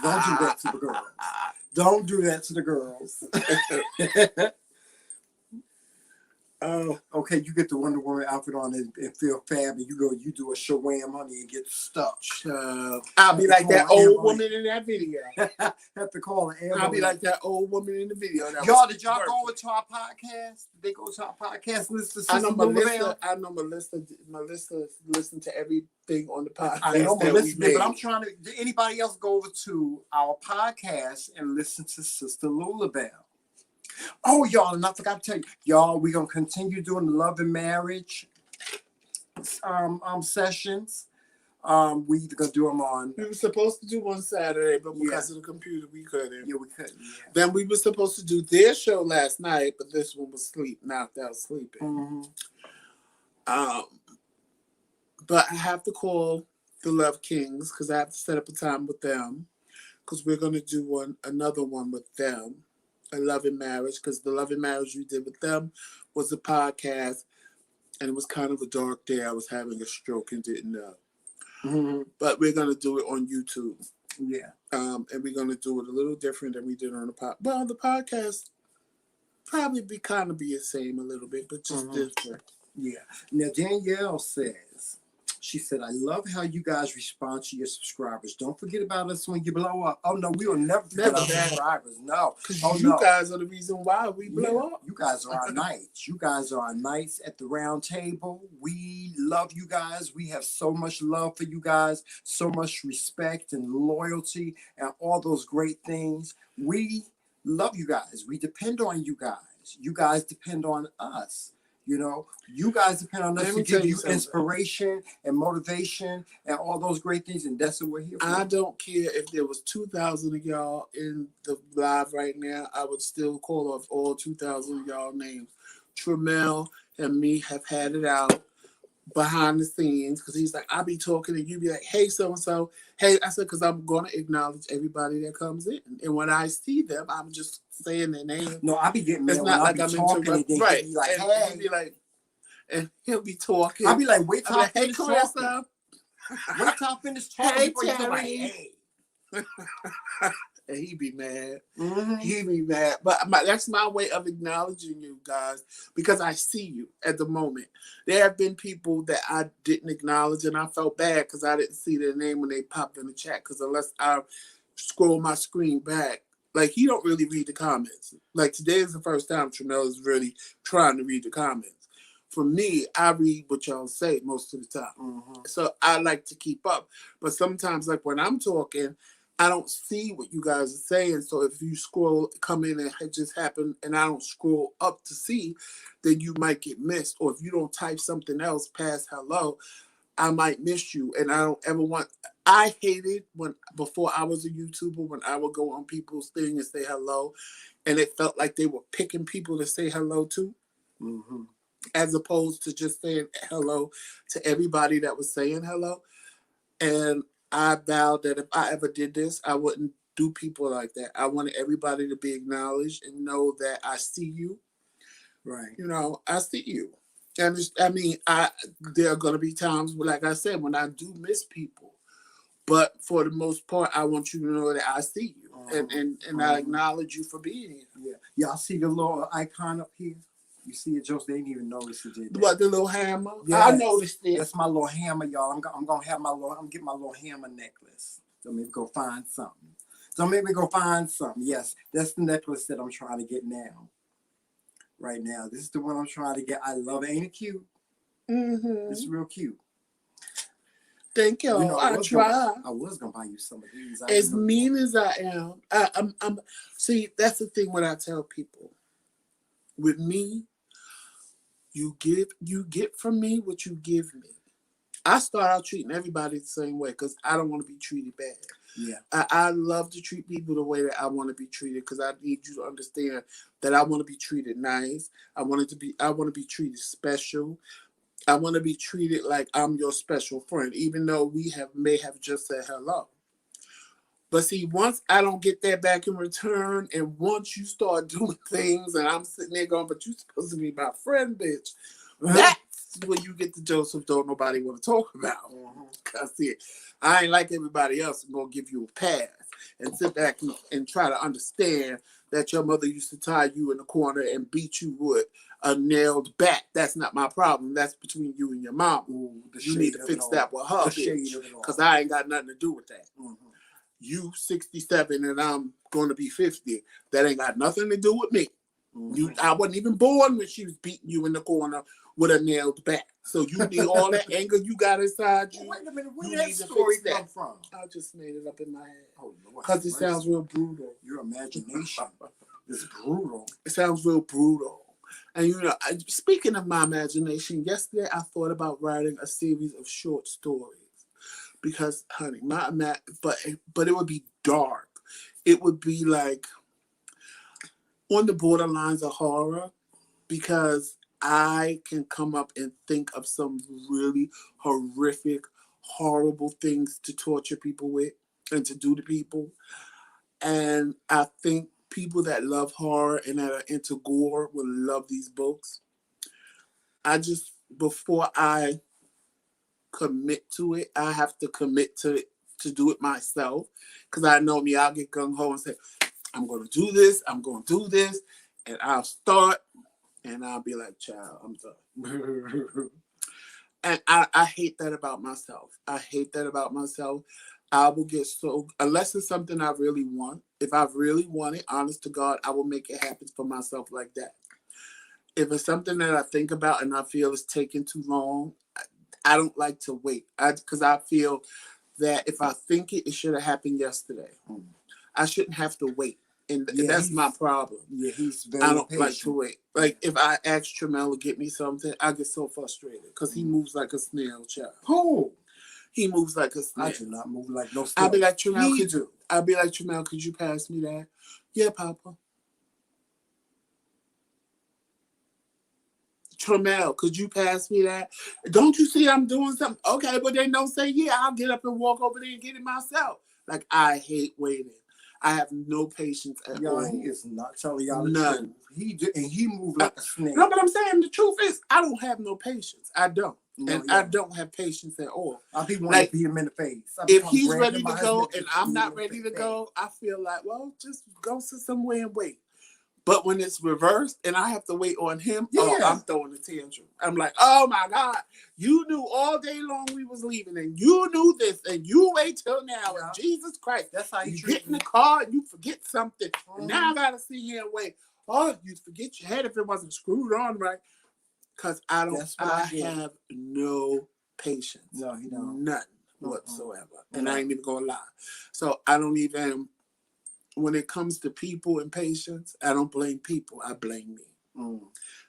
Don't do that to the girls. Don't do that to the girls. Oh, Okay, you get the Wonder Woman outfit on and feel fab, and you do a shawam, honey, and get stuck. I'll be like that old woman in that video. Have to call an ambulance. I'll be like that old woman in the video. Y'all, did y'all go over to our podcast? Did they go to our podcast and listen to Sister Melissa? I know Melissa listened to everything on the podcast. I know Melissa did, but I'm trying to. Did anybody else go over to our podcast and listen to Sister Lulabelle? Oh, y'all, and I forgot to tell you, y'all, we're going to continue doing the love and marriage sessions. We either going to do them on... We were supposed to do one Saturday, but because of the computer, we couldn't. Yeah, we couldn't, yeah. Then we were supposed to do their show last night, but this one was knocked out sleeping. Mm-hmm. But I have to call the Love Kings because I have to set up a time with them because we're going to do another one with them. A Love and Marriage, because the Love and Marriage we did with them was a podcast, and it was kind of a dark day. I was having a stroke and didn't know. Mm-hmm. But we're going to do it on YouTube. Yeah. And we're going to do it a little different than we did on the podcast. Well, the podcast probably be the same a little bit, but just different. Yeah. Now, Danielle says, she said, I love how you guys respond to your subscribers. Don't forget about us when you blow up. Oh, no, we will never forget our subscribers. No. Oh, you guys are the reason why we blow up. You guys are our knights. You guys are our knights at the round table. We love you guys. We have so much love for you guys, so much respect and loyalty and all those great things. We love you guys. We depend on you guys. You guys depend on us. You know, you guys depend on us to give you inspiration and motivation and all those great things, and that's what we're here for. I don't care if there was 2,000 of y'all in the live right now. I would still call off all 2,000 of y'all names. Tremel and me have had it out behind the scenes because he's like, I'll be talking and you be like, hey, so-and-so. Hey, I said, because I'm going to acknowledge everybody that comes in. And when I see them, I'm just saying their name. No, I'll be getting it's not like I'm talking. Right. Be like, and hey. He'll be like, and he'll be talking. I'll be like, wait till I finish talking. Wait till I finish talking. Hey, before you say, like, hey. And he be mad. Mm-hmm. He be mad. But that's my way of acknowledging you guys because I see you at the moment. There have been people that I didn't acknowledge and I felt bad because I didn't see their name when they popped in the chat because unless I scroll my screen back, like he don't really read the comments. Like today is the first time Tremel is really trying to read the comments. For me, I read what y'all say most of the time. Mm-hmm. So I like to keep up. But sometimes like when I'm talking, I don't see what you guys are saying. So if you come in and it just happened and I don't scroll up to see, then you might get missed. Or if you don't type something else past hello, I might miss you. And I don't ever I hated before I was a YouTuber, when I would go on people's thing and say hello. And it felt like they were picking people to say hello to. Mm-hmm. As opposed to just saying hello to everybody that was saying hello. And I vowed that if I ever did this, I wouldn't do people like that. I wanted everybody to be acknowledged and know that I see you. Right. You know, I see you. And there are going to be times, like I said, when I do miss people. But for the most part, I want you to know that I see you. And I acknowledge you for being here. Yeah. Y'all see the little icon up here? You see it, Joseph? They didn't even notice it, did they? What, the little hammer? Yeah, I noticed it. That's my little hammer, y'all. I'm gonna get my little hammer necklace. So maybe go find something. Yes, that's the necklace that I'm trying to get now. Right now, this is the one I'm trying to get. I love it. Ain't it cute? Mm-hmm. It's real cute. Thank you. I try. I was gonna buy you some of these. As mean as I am, I'm. See, that's the thing when I tell people. With me, you get from me what you give me. I start out treating everybody the same way because I don't want to be treated bad. Yeah, I love to treat people the way that I want to be treated because I need you to understand that I want to be treated nice. I want to be treated special. I want to be treated like I'm your special friend, even though we may have just said hello. But see, once I don't get that back in return, and once you start doing things, and I'm sitting there going, but you're supposed to be my friend, bitch. That's when you get to Joseph, don't nobody want to talk about. Because see, I ain't like everybody else. I'm going to give you a pass and sit back and try to understand that your mother used to tie you in the corner and beat you with a nailed back. That's not my problem. That's between you and your mom. Ooh, You need to fix that with her, because I ain't got nothing to do with that. Mm-hmm. You 67 and I'm going to be 50. That ain't got nothing to do with me. Mm-hmm. I wasn't even born when she was beating you in the corner with a nailed back. So you need all that anger you got inside you. Wait a minute, where You did that need to story fix that. come from? I just made it up in my head. Oh, Lord, because it sounds real brutal. Your imagination is brutal. It sounds real brutal. And you know, speaking of my imagination, yesterday I thought about writing a series of short stories. Because, honey, but it would be dark. It would be like on the borderlines of horror, because I can come up and think of some really horrific, horrible things to torture people with and to do to people. And I think people that love horror and that are into gore will love these books. Before I commit to it, I have to commit to it, to do it myself. Because I know me, I'll get gung-ho and say, I'm going to do this, and I'll start, and I'll be like, child, I'm done. And I hate that about myself. I will get so, unless it's something I really want. If I really want it, honest to God, I will make it happen for myself like that. If it's something that I think about and I feel is taking too long, I don't like to wait. Because I feel that if I think it should have happened yesterday. I shouldn't have to wait. And that's my problem. Yeah, he's very I don't patient. like to wait. Like, if I ask Tremel to get me something, I get so frustrated because he moves like a snail, child. Who? He moves like a snail. I do not move like no snail. I'll be like, Tremel, could you pass me that? Yeah, Papa. Tremel, could you pass me that? Don't you see I'm doing something? Okay, but they don't say, yeah, I'll get up and walk over there and get it myself. Like, I hate waiting. I have no patience at all. He is not telling y'all the None. truth. He moved like a snail. No, but I'm saying the truth is, I don't have no patience. I don't. No, I don't have patience at all. I'll be wanting to beat him in the face. If he's ready to go and I'm not ready to go, I feel like, well, just go sit somewhere and wait. But when it's reversed and I have to wait on him, I'm throwing a tantrum. I'm like, oh my God, you knew all day long we was leaving, and you knew this, and you wait till now. And Jesus Christ, that's how you get in the car and you forget something. And now I gotta sit here and wait. Oh, you'd forget your head if it wasn't screwed on right. Because I have no patience. No, he don't. None whatsoever. And I ain't even gonna lie. So I don't even, when it comes to people and patience, I don't blame people. I blame me.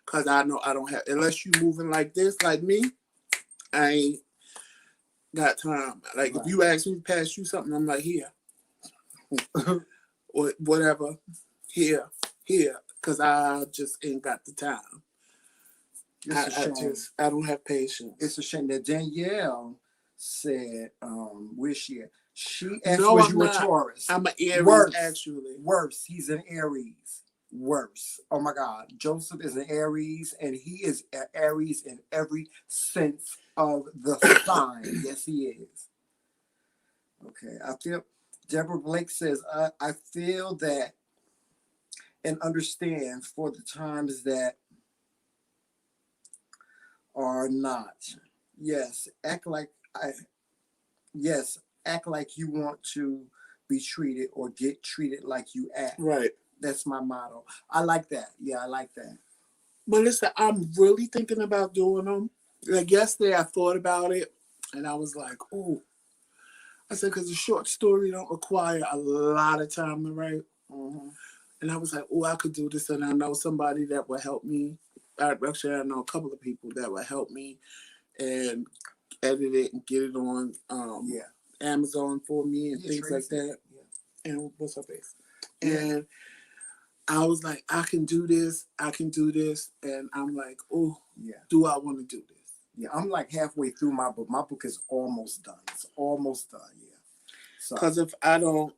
Because I know I don't have, unless you moving like this, like me, I ain't got time. Like, if you ask me to pass you something, I'm like, here. Or whatever. Here. Because I just ain't got the time. I don't have patience. It's a shame that Danielle said, where's she at? She asked was you a Taurus. I'm an Aries, actually. Worse. He's an Aries. Worse. Oh my God. Joseph is an Aries, and he is an Aries in every sense of the sign. Yes, he is. Okay. Deborah Blake says, I feel that and understand for the times that are not. Yes. Act like you want to be treated or get treated like you act. Right. That's my motto. I like that. Yeah, I like that. But listen, I'm really thinking about doing them. Like, yesterday I thought about it and I was like, oh. I said, because a short story don't require a lot of time to write. And I was like, oh, I could do this. And I know somebody that will help me. Actually, I know a couple of people that will help me and edit it and get it on Amazon for me and things like that. Yeah. And what's her face? Yeah. And I was like, I can do this. And I'm like, oh, do I want to do this? Yeah, I'm like halfway through my book. My book is almost done. It's almost done, Because if I don't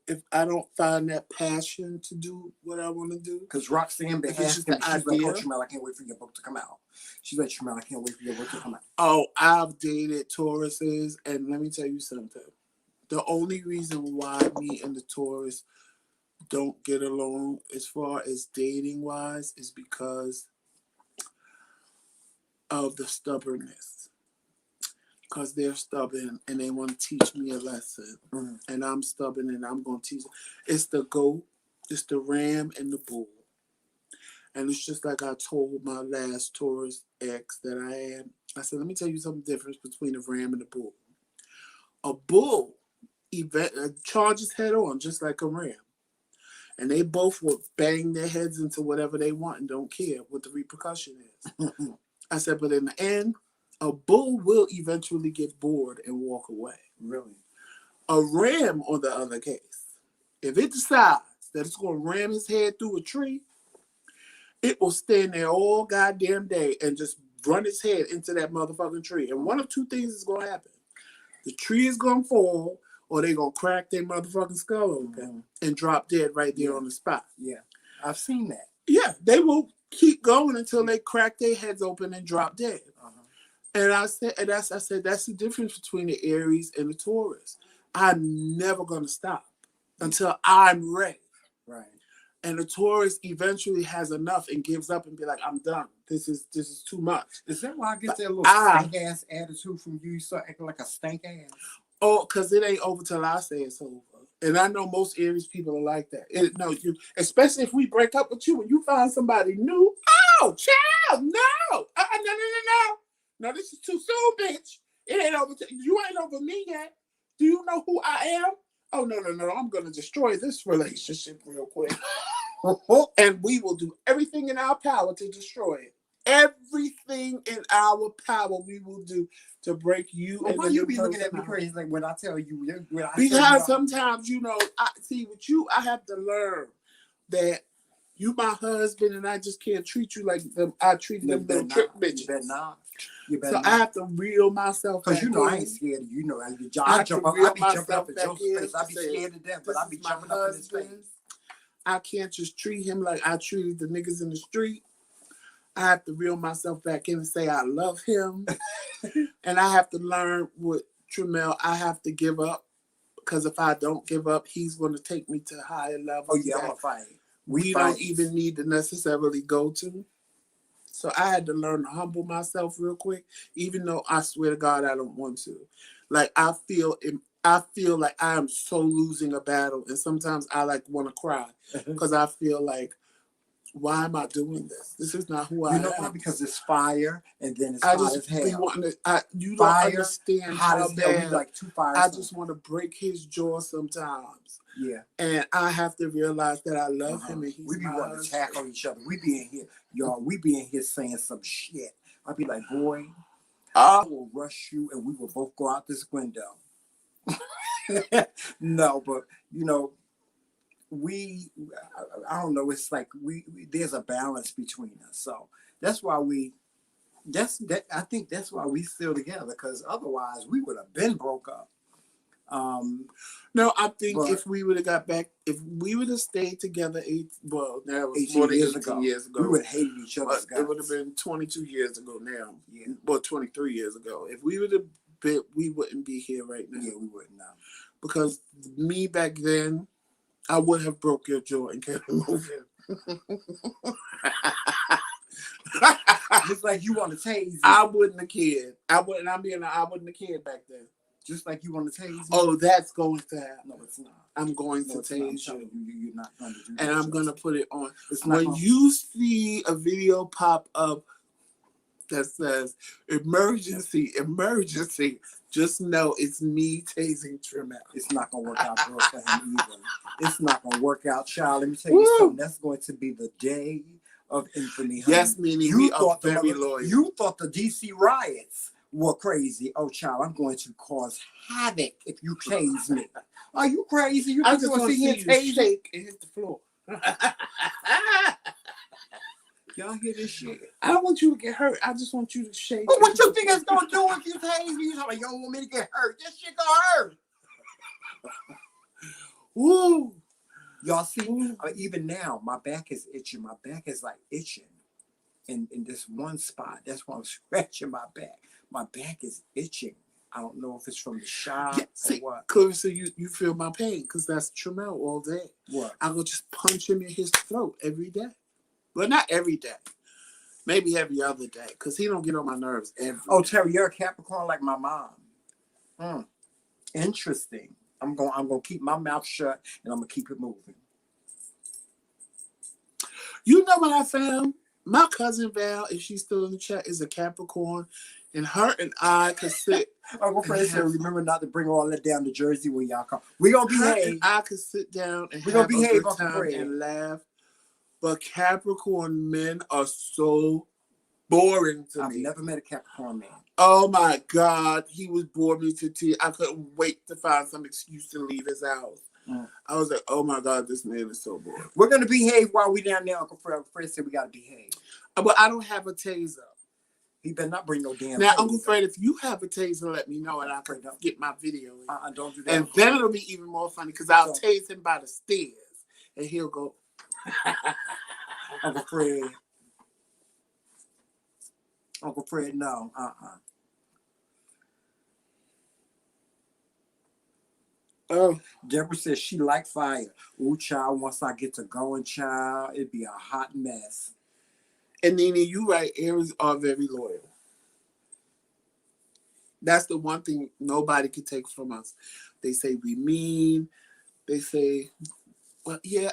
find that passion to do what I want to do. Because Roxanne been asking me, she's like, oh, Tremel, I can't wait for your book to come out. She's like, Tremel, I can't wait for your book to come out. Oh, I've dated Tauruses, and let me tell you something. The only reason why me and the Taurus don't get along as far as dating wise is because of the stubbornness. Because they're stubborn and they want to teach me a lesson. Mm. And I'm stubborn and I'm going to teach them. It's the goat, it's the ram, and the bull. And it's just like I told my last Taurus ex that I had. I said, let me tell you something different between a ram and a bull. A bull charges head on just like a ram. And they both will bang their heads into whatever they want and don't care what the repercussion is. I said, but in the end, a bull will eventually get bored and walk away. Really? A ram, on the other case, if it decides that it's going to ram his head through a tree, it will stand there all goddamn day and just run its head into that motherfucking tree. And one of two things is going to happen. The tree is going to fall, or they're going to crack their motherfucking skull open and drop dead right there on the spot. Yeah. I've seen that. Yeah, they will keep going until they crack their heads open and drop dead. And I said, that's the difference between the Aries and the Taurus. I'm never going to stop until I'm ready. Right. And the Taurus eventually has enough and gives up and be like, I'm done. This is too much. Is that why I get that little stank ass attitude from you? You start acting like a stank ass. Oh, because it ain't over till I say it's over. And I know most Aries people are like that. Especially if we break up with you and you find somebody new. Oh, child, no. No. No, this is too soon, bitch. It ain't over. You ain't over me yet. Do you know who I am? Oh, no. I'm going to destroy this relationship real quick. And we will do everything in our power to destroy it. Everything in our power we will do to break you. Well, why you be looking at me crazy like when I tell you? Because sometimes, with you, I have to learn that you my husband and I just can't treat you like I treated them little trick bitches. You better not. I have to reel myself back. Because I ain't scared of you. I be jumping up in Joseph's face. I be scared to death, but I be jumping up in his face. I can't just treat him like I treated the niggas in the street. I have to reel myself back in and say I love him. And I have to learn with Tremel, I have to give up. Because if I don't give up, he's going to take me to higher levels. Oh, yeah, I'm going to fight. We don't even need to necessarily go to. So I had to learn to humble myself real quick, even though I swear to God I don't want to. Like I feel like I am so losing a battle, and sometimes I want to cry because I feel like, why am I doing this? This is not who I am. You know why? Because it's fire, and then it's hot as hell. You don't understand how bad. Like two fires. I just want to break his jaw sometimes. Yeah. And I have to realize that I love him and he's we be wanting to tackle each other. We be in here, y'all. We be in here saying some shit. I be like, boy, I will rush you, and we will both go out this window. No, but I don't know. It's like there's a balance between us. So that's why I think that's why we still together, because otherwise we would have been broke up. No, I think if we would have got back, if we would have stayed together, more than 18 years ago, we would have hated each other. It would have been 22 years ago now. Yeah. Well, 23 years ago. If we would have been, we wouldn't be here right now. Yeah, we wouldn't now. Because me back then, I would have broke your jaw and kept it moving. Just like you want to tase me. I wouldn't have cared. I wouldn't have cared back then. Just like you want to tase me. Oh, that's going to happen. No, it's not. I'm going to tase you. You're not going to do that. And I'm going to put it on. When you see a video pop up that says emergency, just know it's me tasing Tremel. It's not going to work out well for him either. It's not going to work out, child. Let me tell you something. That's going to be the day of infamy. Honey. Yes, meaning we are very loyal. You thought the DC riots were crazy. Oh, child, I'm going to cause havoc if you tase me. Are you crazy? You I just want to see you shake and hit the floor. Y'all hear this shit? I don't want you to get hurt. I just want you to shake. But what you think it's going to do if you tase me? You talking, you don't want me to get hurt. This shit going to hurt. Woo. Y'all see, even now, my back is itching. My back is like itching in this one spot. That's why I'm scratching my back. My back is itching. I don't know if it's from the shot or what. Clearly, you feel my pain because that's Tremel all day. What? I will just punch him in his throat every day. Well, not every day. Maybe every other day, because he don't get on my nerves every Oh, day. Terry, you're a Capricorn like my mom. Interesting. I'm gonna keep my mouth shut and I'm gonna keep it moving. You know what I found? My cousin Val, if she's still in the chat, is a Capricorn, and her and I could sit. Uncle Fred said, remember not to bring all that down to Jersey when y'all come. We gonna behave. I could sit down and We have gonna a behave, good Uncle time Fred. and laugh. But Capricorn men are so boring to me. I've never met a Capricorn man. Oh my God, he was bored me to tears. I couldn't wait to find some excuse to leave his house. I was like, oh my God, this man is so bored. We're gonna behave while we down there, Uncle Fred. Uncle Fred said we gotta behave. But I don't have a taser. He better not bring no damn Now, taser. Uncle Fred, if you have a taser, let me know and I can get my video in. Don't do that. And then it'll be even more funny because I'll tase him by the stairs and he'll go. Uncle Fred. Uncle Fred, no. Oh, Deborah says she like fire. Ooh, child, once I get to going, child, it'd be a hot mess. And Nene, you right, Aries are very loyal. That's the one thing nobody can take from us. They say we mean. They say, well, yeah,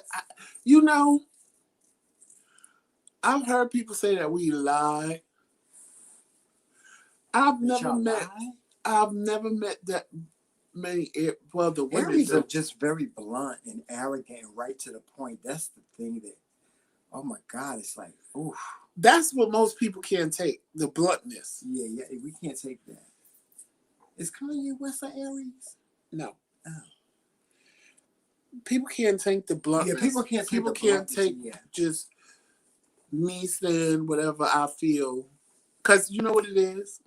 I've heard people say that we lie. I've never met that many. Well, the women Aries are just very blunt and arrogant and right to the point. That's the thing that, oh my God, it's like, ooh. That's what most people can't take, the bluntness. Yeah, we can't take that. Is Kanye West an Aries? No. Oh. People can't take the bluntness. Yeah, people can't take just me saying whatever I feel. Because you know what it is?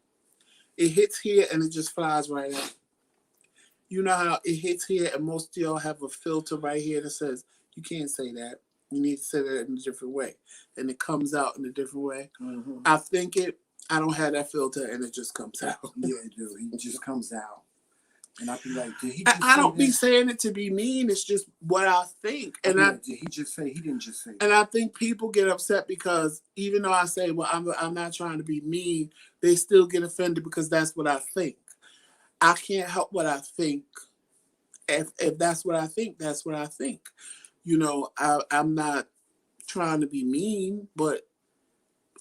It hits here and it just flies right out. You know how it hits here and most of y'all have a filter right here that says, you can't say that. You need to say that in a different way. And it comes out in a different way. Mm-hmm. I think it. I don't have that filter and it just comes out. Yeah, it do. He just comes out. And I be like, did he just I don't be saying it to be mean. It's just what I think. And did he just say? He didn't just say. And I think people get upset because even though I say, well, I'm not trying to be mean, they still get offended because that's what I think. I can't help what I think. If that's what I think, that's what I think. You know, I'm not trying to be mean, but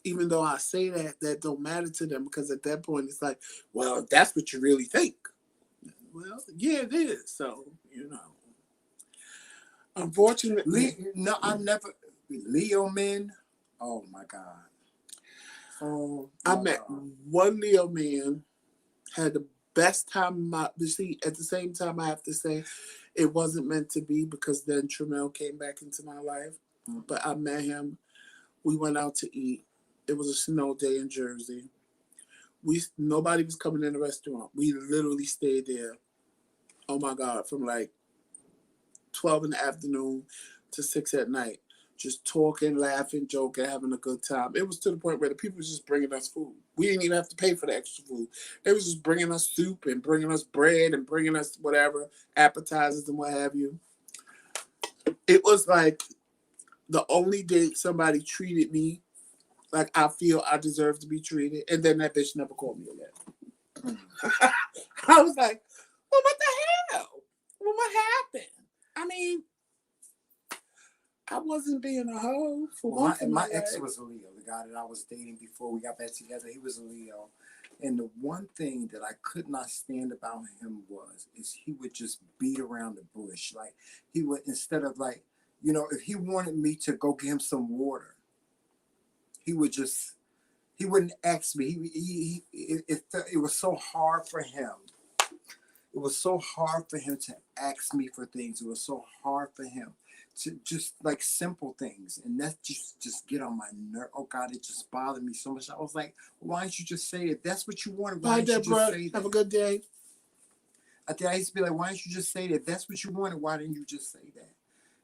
even though I say that, that don't matter to them because at that point it's like, well, that's what you really think. Well, yeah, it is. So, you know. Unfortunately. No, I never. Leo men. Oh, my God. Oh, I met one Leo man, had the best time. See, at the same time, I have to say, it wasn't meant to be because then Tremel came back into my life. Mm-hmm. But I met him. We went out to eat. It was a snow day in Jersey. Nobody was coming in the restaurant. We literally stayed there. Oh my God, from like 12 in the afternoon to 6 at night. Just talking, laughing, joking, having a good time. It was to the point where the people was just bringing us food. We didn't even have to pay for the extra food. They was just bringing us soup and bringing us bread and bringing us whatever, appetizers and what have you. It was like the only day somebody treated me like I feel I deserve to be treated. And then that bitch never called me again. I was like, well, what the hell? Well, what happened? I mean, I wasn't being a hoe for my ex was a Leo. The guy that I was dating before we got back together, he was a Leo. And the one thing that I could not stand about him is he would just beat around the bush. Like he would, instead of like, you know, if he wanted me to go get him some water, he wouldn't ask me. It was so hard for him. It was so hard for him to ask me for things. It was so hard for him to just like simple things. And that just get on my nerve. Oh God, it just bothered me so much. I was like, why don't you just say it? That's what you wanted. Why don't you just say that? Have a good day. I used to be like, why don't you just say that? That's what you wanted. Why didn't you just say that?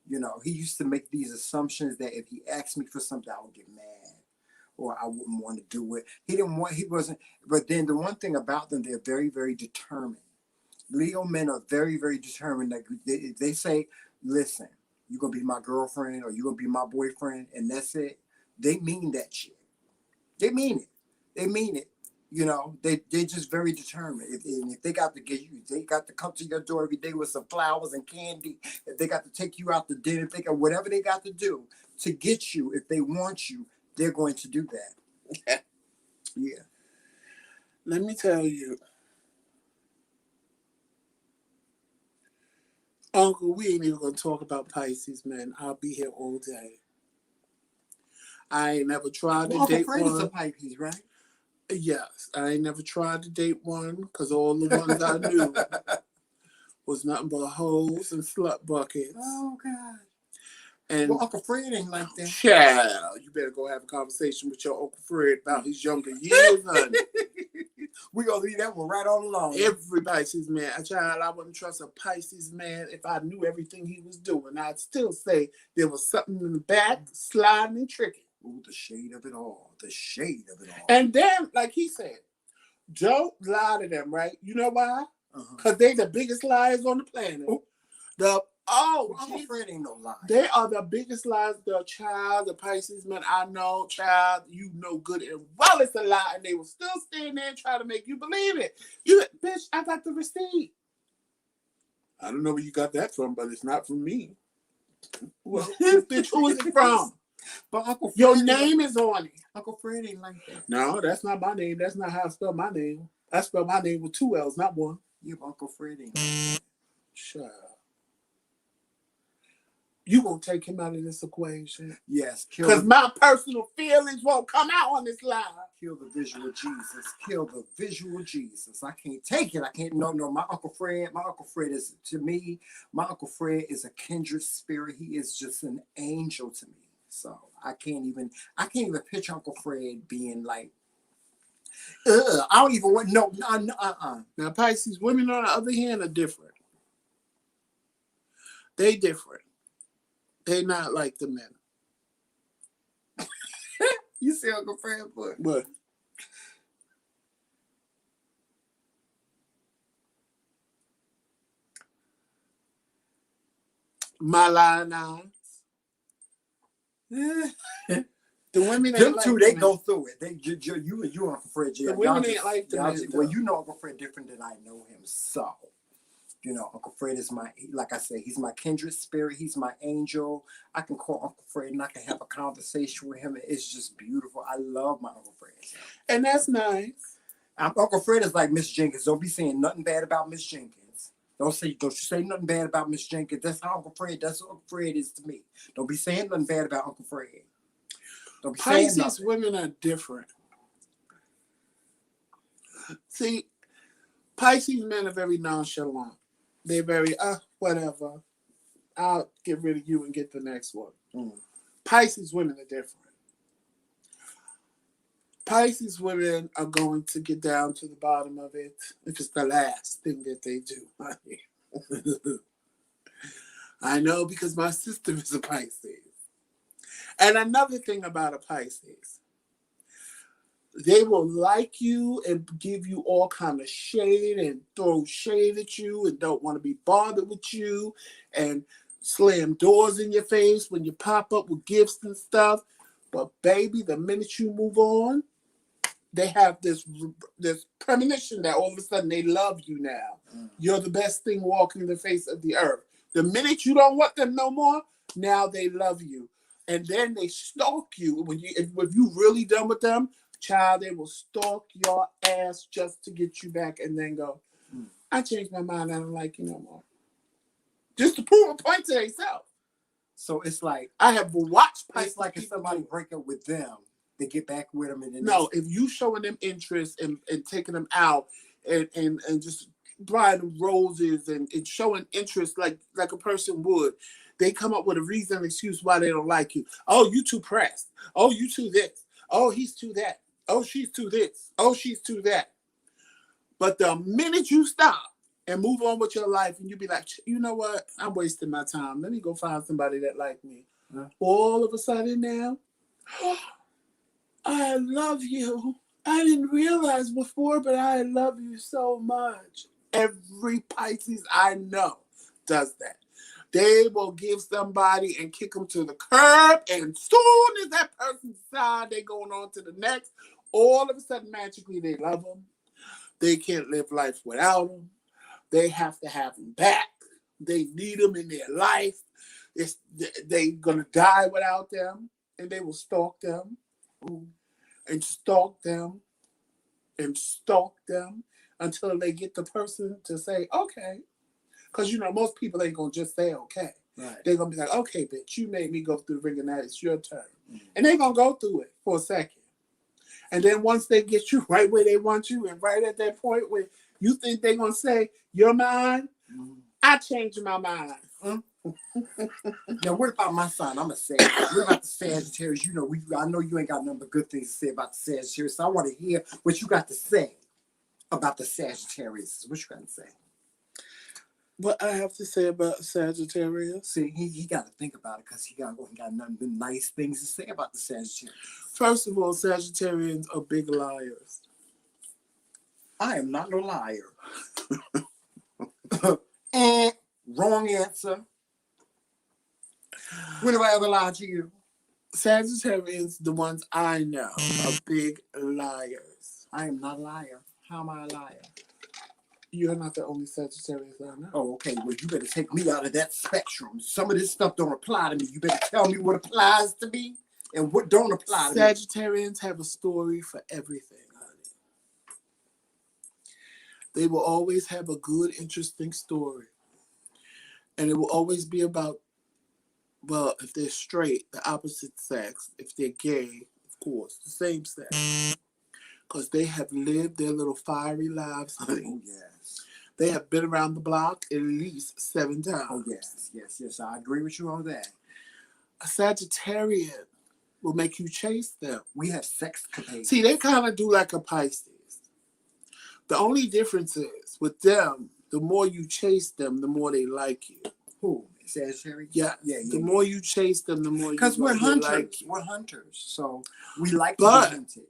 You know, he used to make these assumptions that if he asked me for something, I would get mad. Or I wouldn't want to do it. He wasn't. But then the one thing about them, they're very, very determined. Leo men are very, very determined. Like they say, listen, you're going to be my girlfriend or you're going to be my boyfriend, and that's it. They mean that shit. They mean it. They mean it. You know, they're just very determined. If they got to get you, they got to come to your door every day with some flowers and candy. If they got to take you out to dinner, if they got whatever they got to do to get you, if they want you, they're going to do that. Yeah. Let me tell you, Uncle, we ain't even gonna talk about Pisces, man. I'll be here all day. I ain't never tried to date Uncle Fred is a one. Pisces, right? Yes, I ain't never tried to date one because all the ones I knew was nothing but hoes and slut buckets. Oh God. And Well, Uncle Fred ain't like that. child, you better go have a conversation with your Uncle Fred about his younger years, honey. We gonna leave that one right on alone. Every Pisces man, a child, I wouldn't trust a Pisces man if I knew everything he was doing. I'd still say there was something in the back, sliding and tricking. Ooh, the shade of it all. The shade of it all. And then, like he said, don't lie to them, right? You know why? Because they the biggest liars on the planet. Ooh. Uncle Fred ain't no lie. They are the biggest lies. The Pisces man I know, child, you know good and well it's a lie, and they will still stand there and try to make you believe it. You, bitch, I got the receipt. I don't know where you got that from, but it's not from me. Well, bitch, who is it from? But Uncle Fred, your name is on it. Uncle Fred ain't like that. No, that's not my name. That's not how I spell my name. I spell my name with 2 L's, not one. Yeah, but Uncle Fred ain't like that. Child. You gonna take him out of this equation? Yes, because my personal feelings won't come out on this line. Kill the visual Jesus. Kill the visual Jesus. I can't take it. I can't. No. My Uncle Fred is, to me, my Uncle Fred is a kindred spirit. He is just an angel to me. So I can't even picture Uncle Fred being like, I don't even want Now Pisces women, on the other hand, are different. They different. They not like the men. You see Uncle Fred, boy? What? My line eyes. The women them ain't two, like they the go through it. You and Uncle Fred. The women ain't like the men. Well, you know Uncle Fred different than I know him. So, you know, Uncle Fred is like I said, he's my kindred spirit. He's my angel. I can call Uncle Fred and I can have a conversation with him. It's just beautiful. I love my Uncle Fred. And that's nice. Uncle Fred is like Miss Jenkins. Don't be saying nothing bad about Miss Jenkins. Don't you say nothing bad about Miss Jenkins. That's how Uncle Fred. That's what Uncle Fred is to me. Don't be saying nothing bad about Uncle Fred. Don't be saying nothing. Pisces women are different. See, Pisces men are very nonchalant. They're very, whatever. I'll get rid of you and get the next one. Pisces women are different. Pisces women are going to get down to the bottom of it if it's the last thing that they do. I know because my sister is a Pisces. And another thing about a Pisces, they will like you and give you all kind of shade and throw shade at you and don't want to be bothered with you and slam doors in your face when you pop up with gifts and stuff. But baby, the minute you move on, they have this premonition that all of a sudden they love you now. You're the best thing walking the face of the earth. The minute you don't want them no more, now they love you. And then they stalk you. If you really done with them, child, they will stalk your ass just to get you back and then go, I changed my mind. I don't like you no more. Just to prove a point to themselves. So it's like, I have watched. It's like if somebody break up with them, they get back with them. And then if you showing them interest and taking them out and just buying them roses and showing interest like a person would, they come up with a reason and excuse why they don't like you. Oh, you too pressed. Oh, you too this. Oh, he's too that. Oh, she's too this. Oh, she's too that. But the minute you stop and move on with your life and you be like, you know what? I'm wasting my time. Let me go find somebody that like me. All of a sudden now, I love you. I didn't realize before, but I love you so much. Every Pisces I know does that. They will give somebody and kick them to the curb, and soon as that person decides they're going on to the next, all of a sudden, magically, they love them. They can't live life without them. They have to have them back. They need them in their life. They're going to die without them, and they will stalk them and stalk them and stalk them until they get the person to say, okay. Because, most people ain't going to just say, okay. Right. They're going to be like, okay, bitch, you made me go through the ringer, now it's your turn. And they're going to go through it for a second. And then once they get you right where they want you, and right at that point where you think they're going to say, you're mine, I changed my mind. Now, what about my sign? I'm a Sagittarius. What about the Sagittarius? I know you ain't got nothing but good things to say about the Sagittarius, so I want to hear what you got to say about the Sagittarius. What you got to say? What I have to say about Sagittarius? See, he got to think about it because he got nothing but nice things to say about the Sagittarius. First of all, Sagittarians are big liars. I am not no liar. And wrong answer. When have I ever lied to you? Sagittarians, the ones I know, are big liars. I am not a liar. How am I a liar? You're not the only Sagittarius I know. Oh, okay. Well, you better take me out of that spectrum. Some of this stuff don't apply to me. You better tell me what applies to me and what don't apply to me. Sagittarians have a story for everything, honey. They will always have a good, interesting story. And it will always be about, well, if they're straight, the opposite sex. If they're gay, of course, the same sex. Because they have lived their little fiery lives, honey. Oh, yes. They have been around the block at least 7 times. Oh, yes. I agree with you on that. A Sagittarian will make you chase them. We have sex capades. See, they kind of do like a Pisces. The only difference is, with them, the more you chase them, the more they like you. Who? Sagittarius? Yeah. The more you chase them, the more because we're hunters. like you. We're hunters. So we like to But be hunted.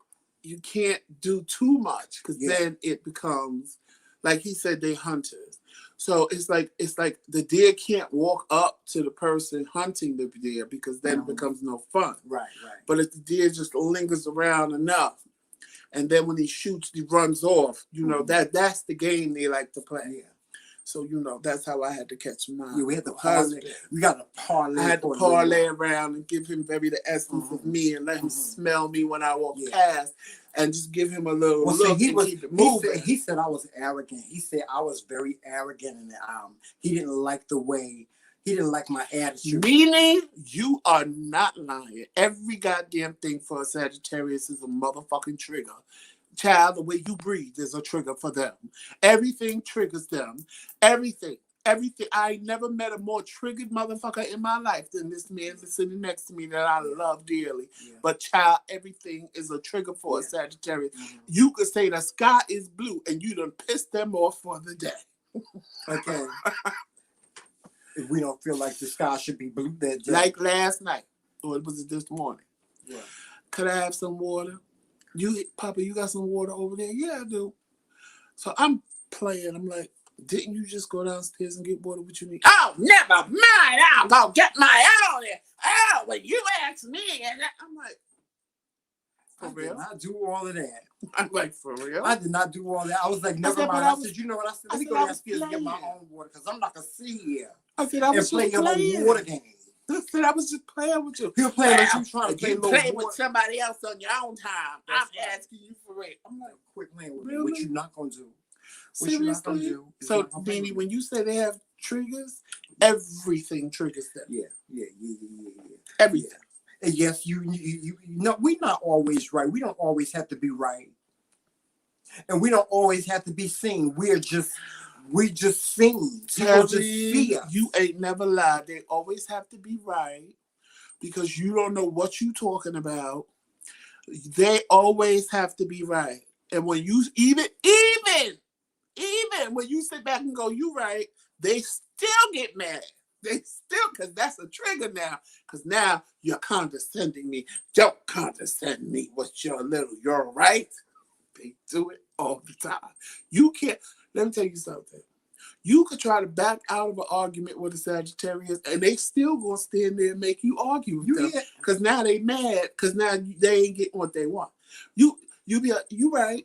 You can't do too much because then it becomes, like he said, they hunters. So it's like the deer can't walk up to the person hunting the deer because then it becomes no fun. Right. But if the deer just lingers around enough, and then when he shoots, he runs off. That's the game they like to play. Yeah. So that's how I had to catch mine. Yeah, we had to parlay. We got to parlay. I had to parlay around and give him the essence of me and let him smell me when I walk past, and just give him a little look. Keep it moving. He said I was arrogant. He said I was very arrogant, and he didn't like the way. He didn't like my attitude. Meaning, you are not lying. Every goddamn thing for a Sagittarius is a motherfucking trigger. Child, the way you breathe is a trigger for them. Everything triggers them. Everything. I never met a more triggered motherfucker in my life than this man that's sitting next to me that I love dearly. Yeah. But child, everything is a trigger for a Sagittarius. Mm-hmm. You could say the sky is blue and you done pissed them off for the day. Okay. If we don't feel like the sky should be blue that day. Like last night. Or was it this morning? Yeah. Could I have some water? Papa, you got some water over there? Yeah, I do. So I'm playing. I'm like, didn't you just go downstairs and get water? What you need? Oh, never mind. I'll go get my own. Oh, when you ask me. And I'm like, for real? I did not do all of that. I'm like, for real? I did not do all that. I was like, never mind. I said, you know what? I said, let me go downstairs and get my own water because I'm not going to sit here and play your own water game. I said, I was just playing with you. You're playing with you trying to play with somebody else on your own time. I'm asking you for it. I'm like, quit playing with me. What you not going to do? What you not going to do? So, Beanie, when you say they have triggers, everything triggers them. Yeah. Everything. And yes, you know, we're not always right. We don't always have to be right. And we don't always have to be seen. We just seen. People just see us. You ain't never lied. They always have to be right because you don't know what you talking about. They always have to be right. And when you even when you sit back and go, you right, they still get mad. They still, because that's a trigger now. Because now you're condescending me. Don't condescend me with you're right. They do it all the time. You can't, let me tell you something. You could try to back out of an argument with a Sagittarius, and they still gonna stand there and make you argue with them because now they mad because now they ain't getting what they want. You be like, you right.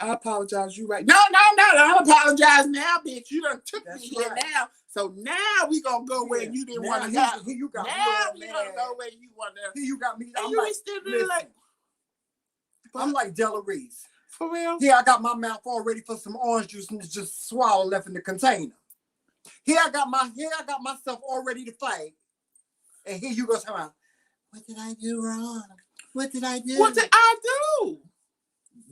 I apologize. You right. No. I apologize now, bitch. You done took me here now. So now we gonna go where you didn't want to go. Here you got now we gonna go where you want to. Here you got me. And you like, still like, I'm like Della Reese. For real? Here I got my mouth all ready for some orange juice and it's just swallow left in the container. Here I got myself all ready to fight. And here you go talking about, what did I do wrong? What did I do? What did I do?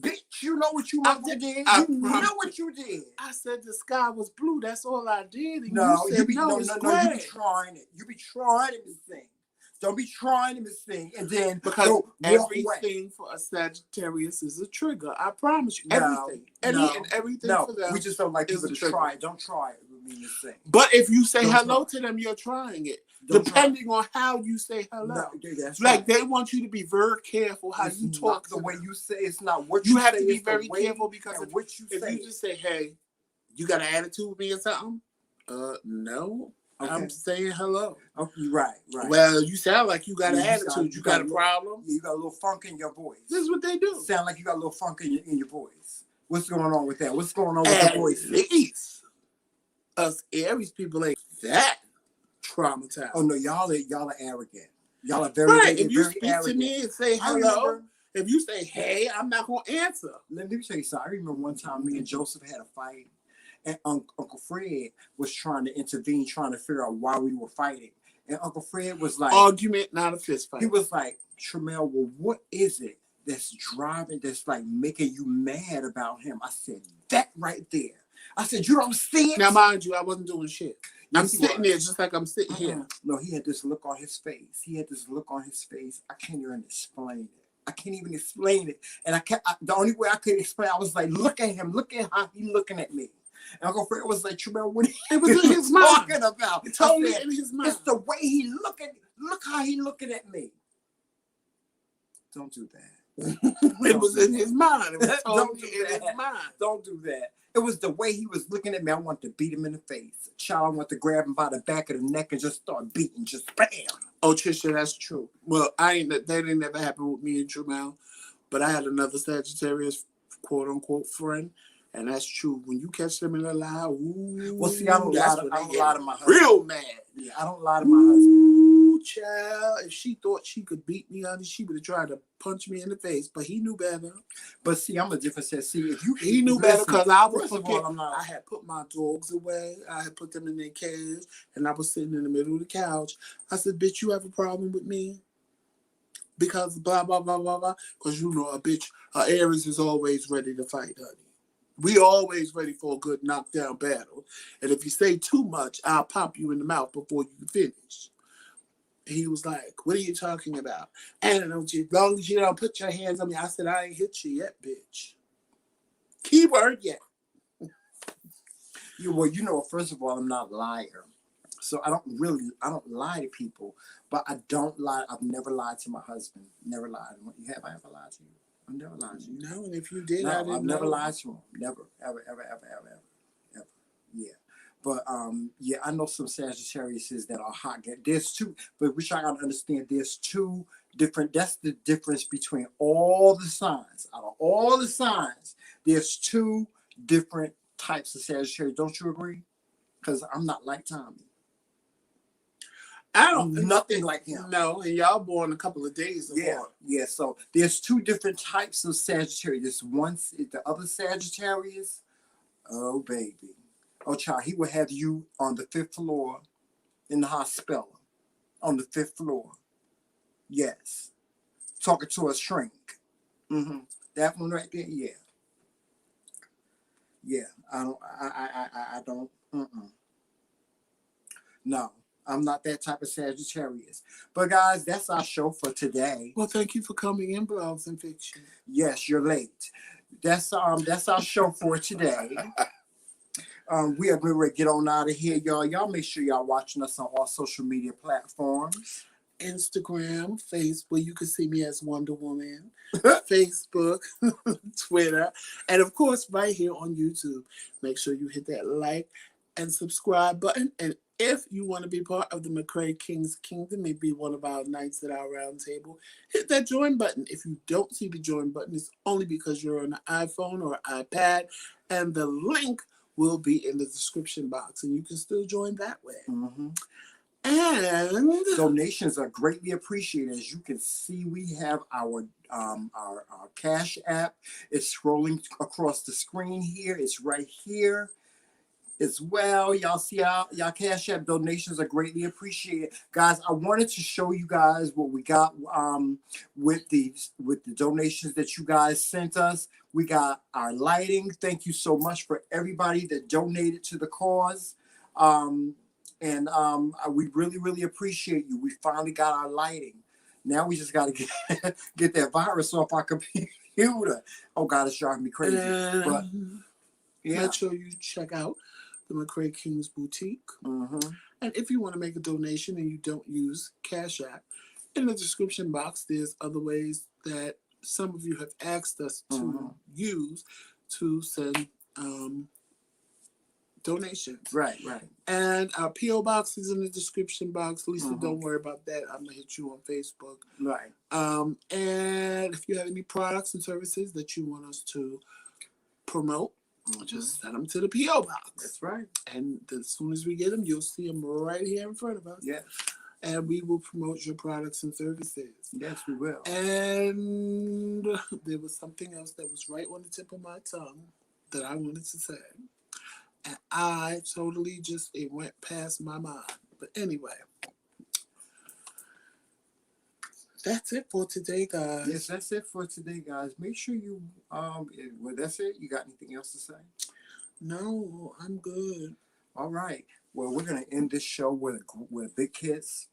Bitch, you know what you did. You know what you did. I said the sky was blue. That's all I did. And no, you said, no, you be trying it. You be trying this thing. Don't be trying this thing. And then because everything for a Sagittarius is a trigger. I promise you. Everything. And everything for them. We just don't like people to try it. Don't try it with me this thing. But if you say hello to them, you're trying it. Depending on how you say hello. No, that's like right. They want you to be very careful how you talk. The way you say it's not what you you have say, to be very careful because if you just say, hey, you got an attitude with me or something? No. Okay. I'm saying hello. Okay, right. Well, you sound like you got an attitude. You got a problem? You got a little funk in your voice. This is what they do. Sound like you got a little funk in your voice. What's going on with that? What's going on with the voice? At least us Aries people ain't that traumatized. Oh no, y'all are arrogant. Y'all are very right. If you very speak arrogant. to me and say hello, if you say hey, I'm not gonna answer. Let me tell you something. I remember one time me and Joseph had a fight, and Uncle Fred was trying to intervene, trying to figure out why we were fighting. And Uncle Fred was like, argument, not a fist fight. He was like, Tremel, well, what is it that's like making you mad about him? I said, that right there. I said, you don't see it? Now, mind you, I wasn't doing shit. I'm sitting there just like I'm sitting here. No, he had this look on his face. I can't even explain it. And the only way I could explain, I was like, look at him. Look at how he's looking at me. And Uncle Fred was like, Tremel, what it was in his mind. Talking about? Totally in his mind. It's the way he looking. Look how he looking at me. Don't do that. It was in his mind. It was totally in his mind. Don't do that. It was the way he was looking at me. I wanted to beat him in the face. Child, I wanted to grab him by the back of the neck and just start beating, just bam. Oh, Trisha, that's true. Well, that didn't never happen with me and Tremel, but I had another Sagittarius, quote unquote, friend, and that's true. When you catch them in a lie, ooh, well, see, I don't lie to my husband. Real mad. Yeah, I don't lie to my husband. Child, if she thought she could beat me, honey, she would have tried to punch me in the face, but he knew better. But see, I'm a different set. See, he knew better because I had put my dogs away. I had put them in their cage, and I was sitting in the middle of the couch. I said, bitch, you have a problem with me? Because blah, blah, blah, blah, blah. Because you know, a Aries is always ready to fight, honey. We always ready for a good knockdown battle. And if you say too much, I'll pop you in the mouth before you can finish. He was like, what are you talking about? And as long as you don't put your hands on me, I said, I ain't hit you yet, bitch. Keyword yet. Well, you know, first of all, I'm not a liar. So I don't lie to people, but I don't lie. I've never lied to my husband. Never lied. Have I ever lied to you? I've never lied to you. No, and if you did, I've never lied to him. Never, ever. Yeah. But yeah, I know some Sagittariuses that are hot. There's two, but which I gotta understand. There's two different. That's the difference between all the signs. Out of all the signs, there's two different types of Sagittarius. Don't you agree? Because I'm not like Tommy. I'm nothing like him. No, and y'all born a couple of days apart. Yeah. So there's two different types of Sagittarius. The other Sagittarius. Oh baby. Oh, child, he would have you on the 5th floor in the hospital. On the 5th floor. Yes. Talking to a shrink. Mm-hmm. That one right there, yeah. Yeah. I don't. No, I'm not that type of Sagittarius. But guys, that's our show for today. Well, thank you for coming in, Blogs and Fiction. Yes, you're late. That's our show for today. We are going to get on out of here, y'all. Y'all make sure y'all watching us on all social media platforms. Instagram, Facebook, you can see me as Wonder Woman. Facebook, Twitter, and of course, right here on YouTube. Make sure you hit that like and subscribe button. And if you want to be part of the McRae Kingz Kingdom, maybe one of our nights at our round table, hit that join button. If you don't see the join button, it's only because you're on an iPhone or iPad, and the link will be in the description box, and you can still join that way. Mm-hmm. And donations are greatly appreciated. As you can see, we have our Cash App. It's scrolling across the screen here. It's right here as well. Y'all see y'all Cash App donations are greatly appreciated. Guys, I wanted to show you guys what we got with the donations that you guys sent us. We got our lighting. Thank you so much for everybody that donated to the cause. And we really, really appreciate you. We finally got our lighting. Now we just got to get that virus off our computer. Oh God, it's driving me crazy. But yeah, make sure you check out the McRae Kingz Boutique. Mm-hmm. And if you want to make a donation and you don't use Cash App, in the description box, there's other ways that some of you have asked us to use to send donations. Right. And our P.O. box is in the description box. Lisa, don't worry about that. I'm going to hit you on Facebook. Right. And if you have any products and services that you want us to promote, just send them to the P.O. box. That's right. And as soon as we get them, you'll see them right here in front of us. Yes. And we will promote your products and services. Yes, we will. And there was something else that was right on the tip of my tongue that I wanted to say. And I totally it went past my mind. But anyway, that's it for today, guys. Yes, that's it for today, guys. Make sure you, well, that's it. You got anything else to say? No, I'm good. All right. Well, we're going to end this show with a big kiss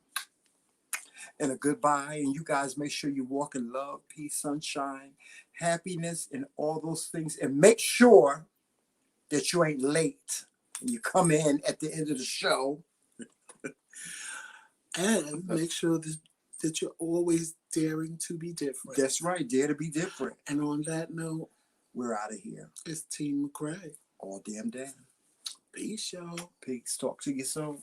and a goodbye. And you guys make sure you walk in love, peace, sunshine, happiness, and all those things. And make sure that you ain't late and you come in at the end of the show. And make sure that you're always daring to be different. That's right. Dare to be different. And on that note, we're out of here. It's Team McRae. All damn day. Peace, y'all. Peace. Talk to you soon.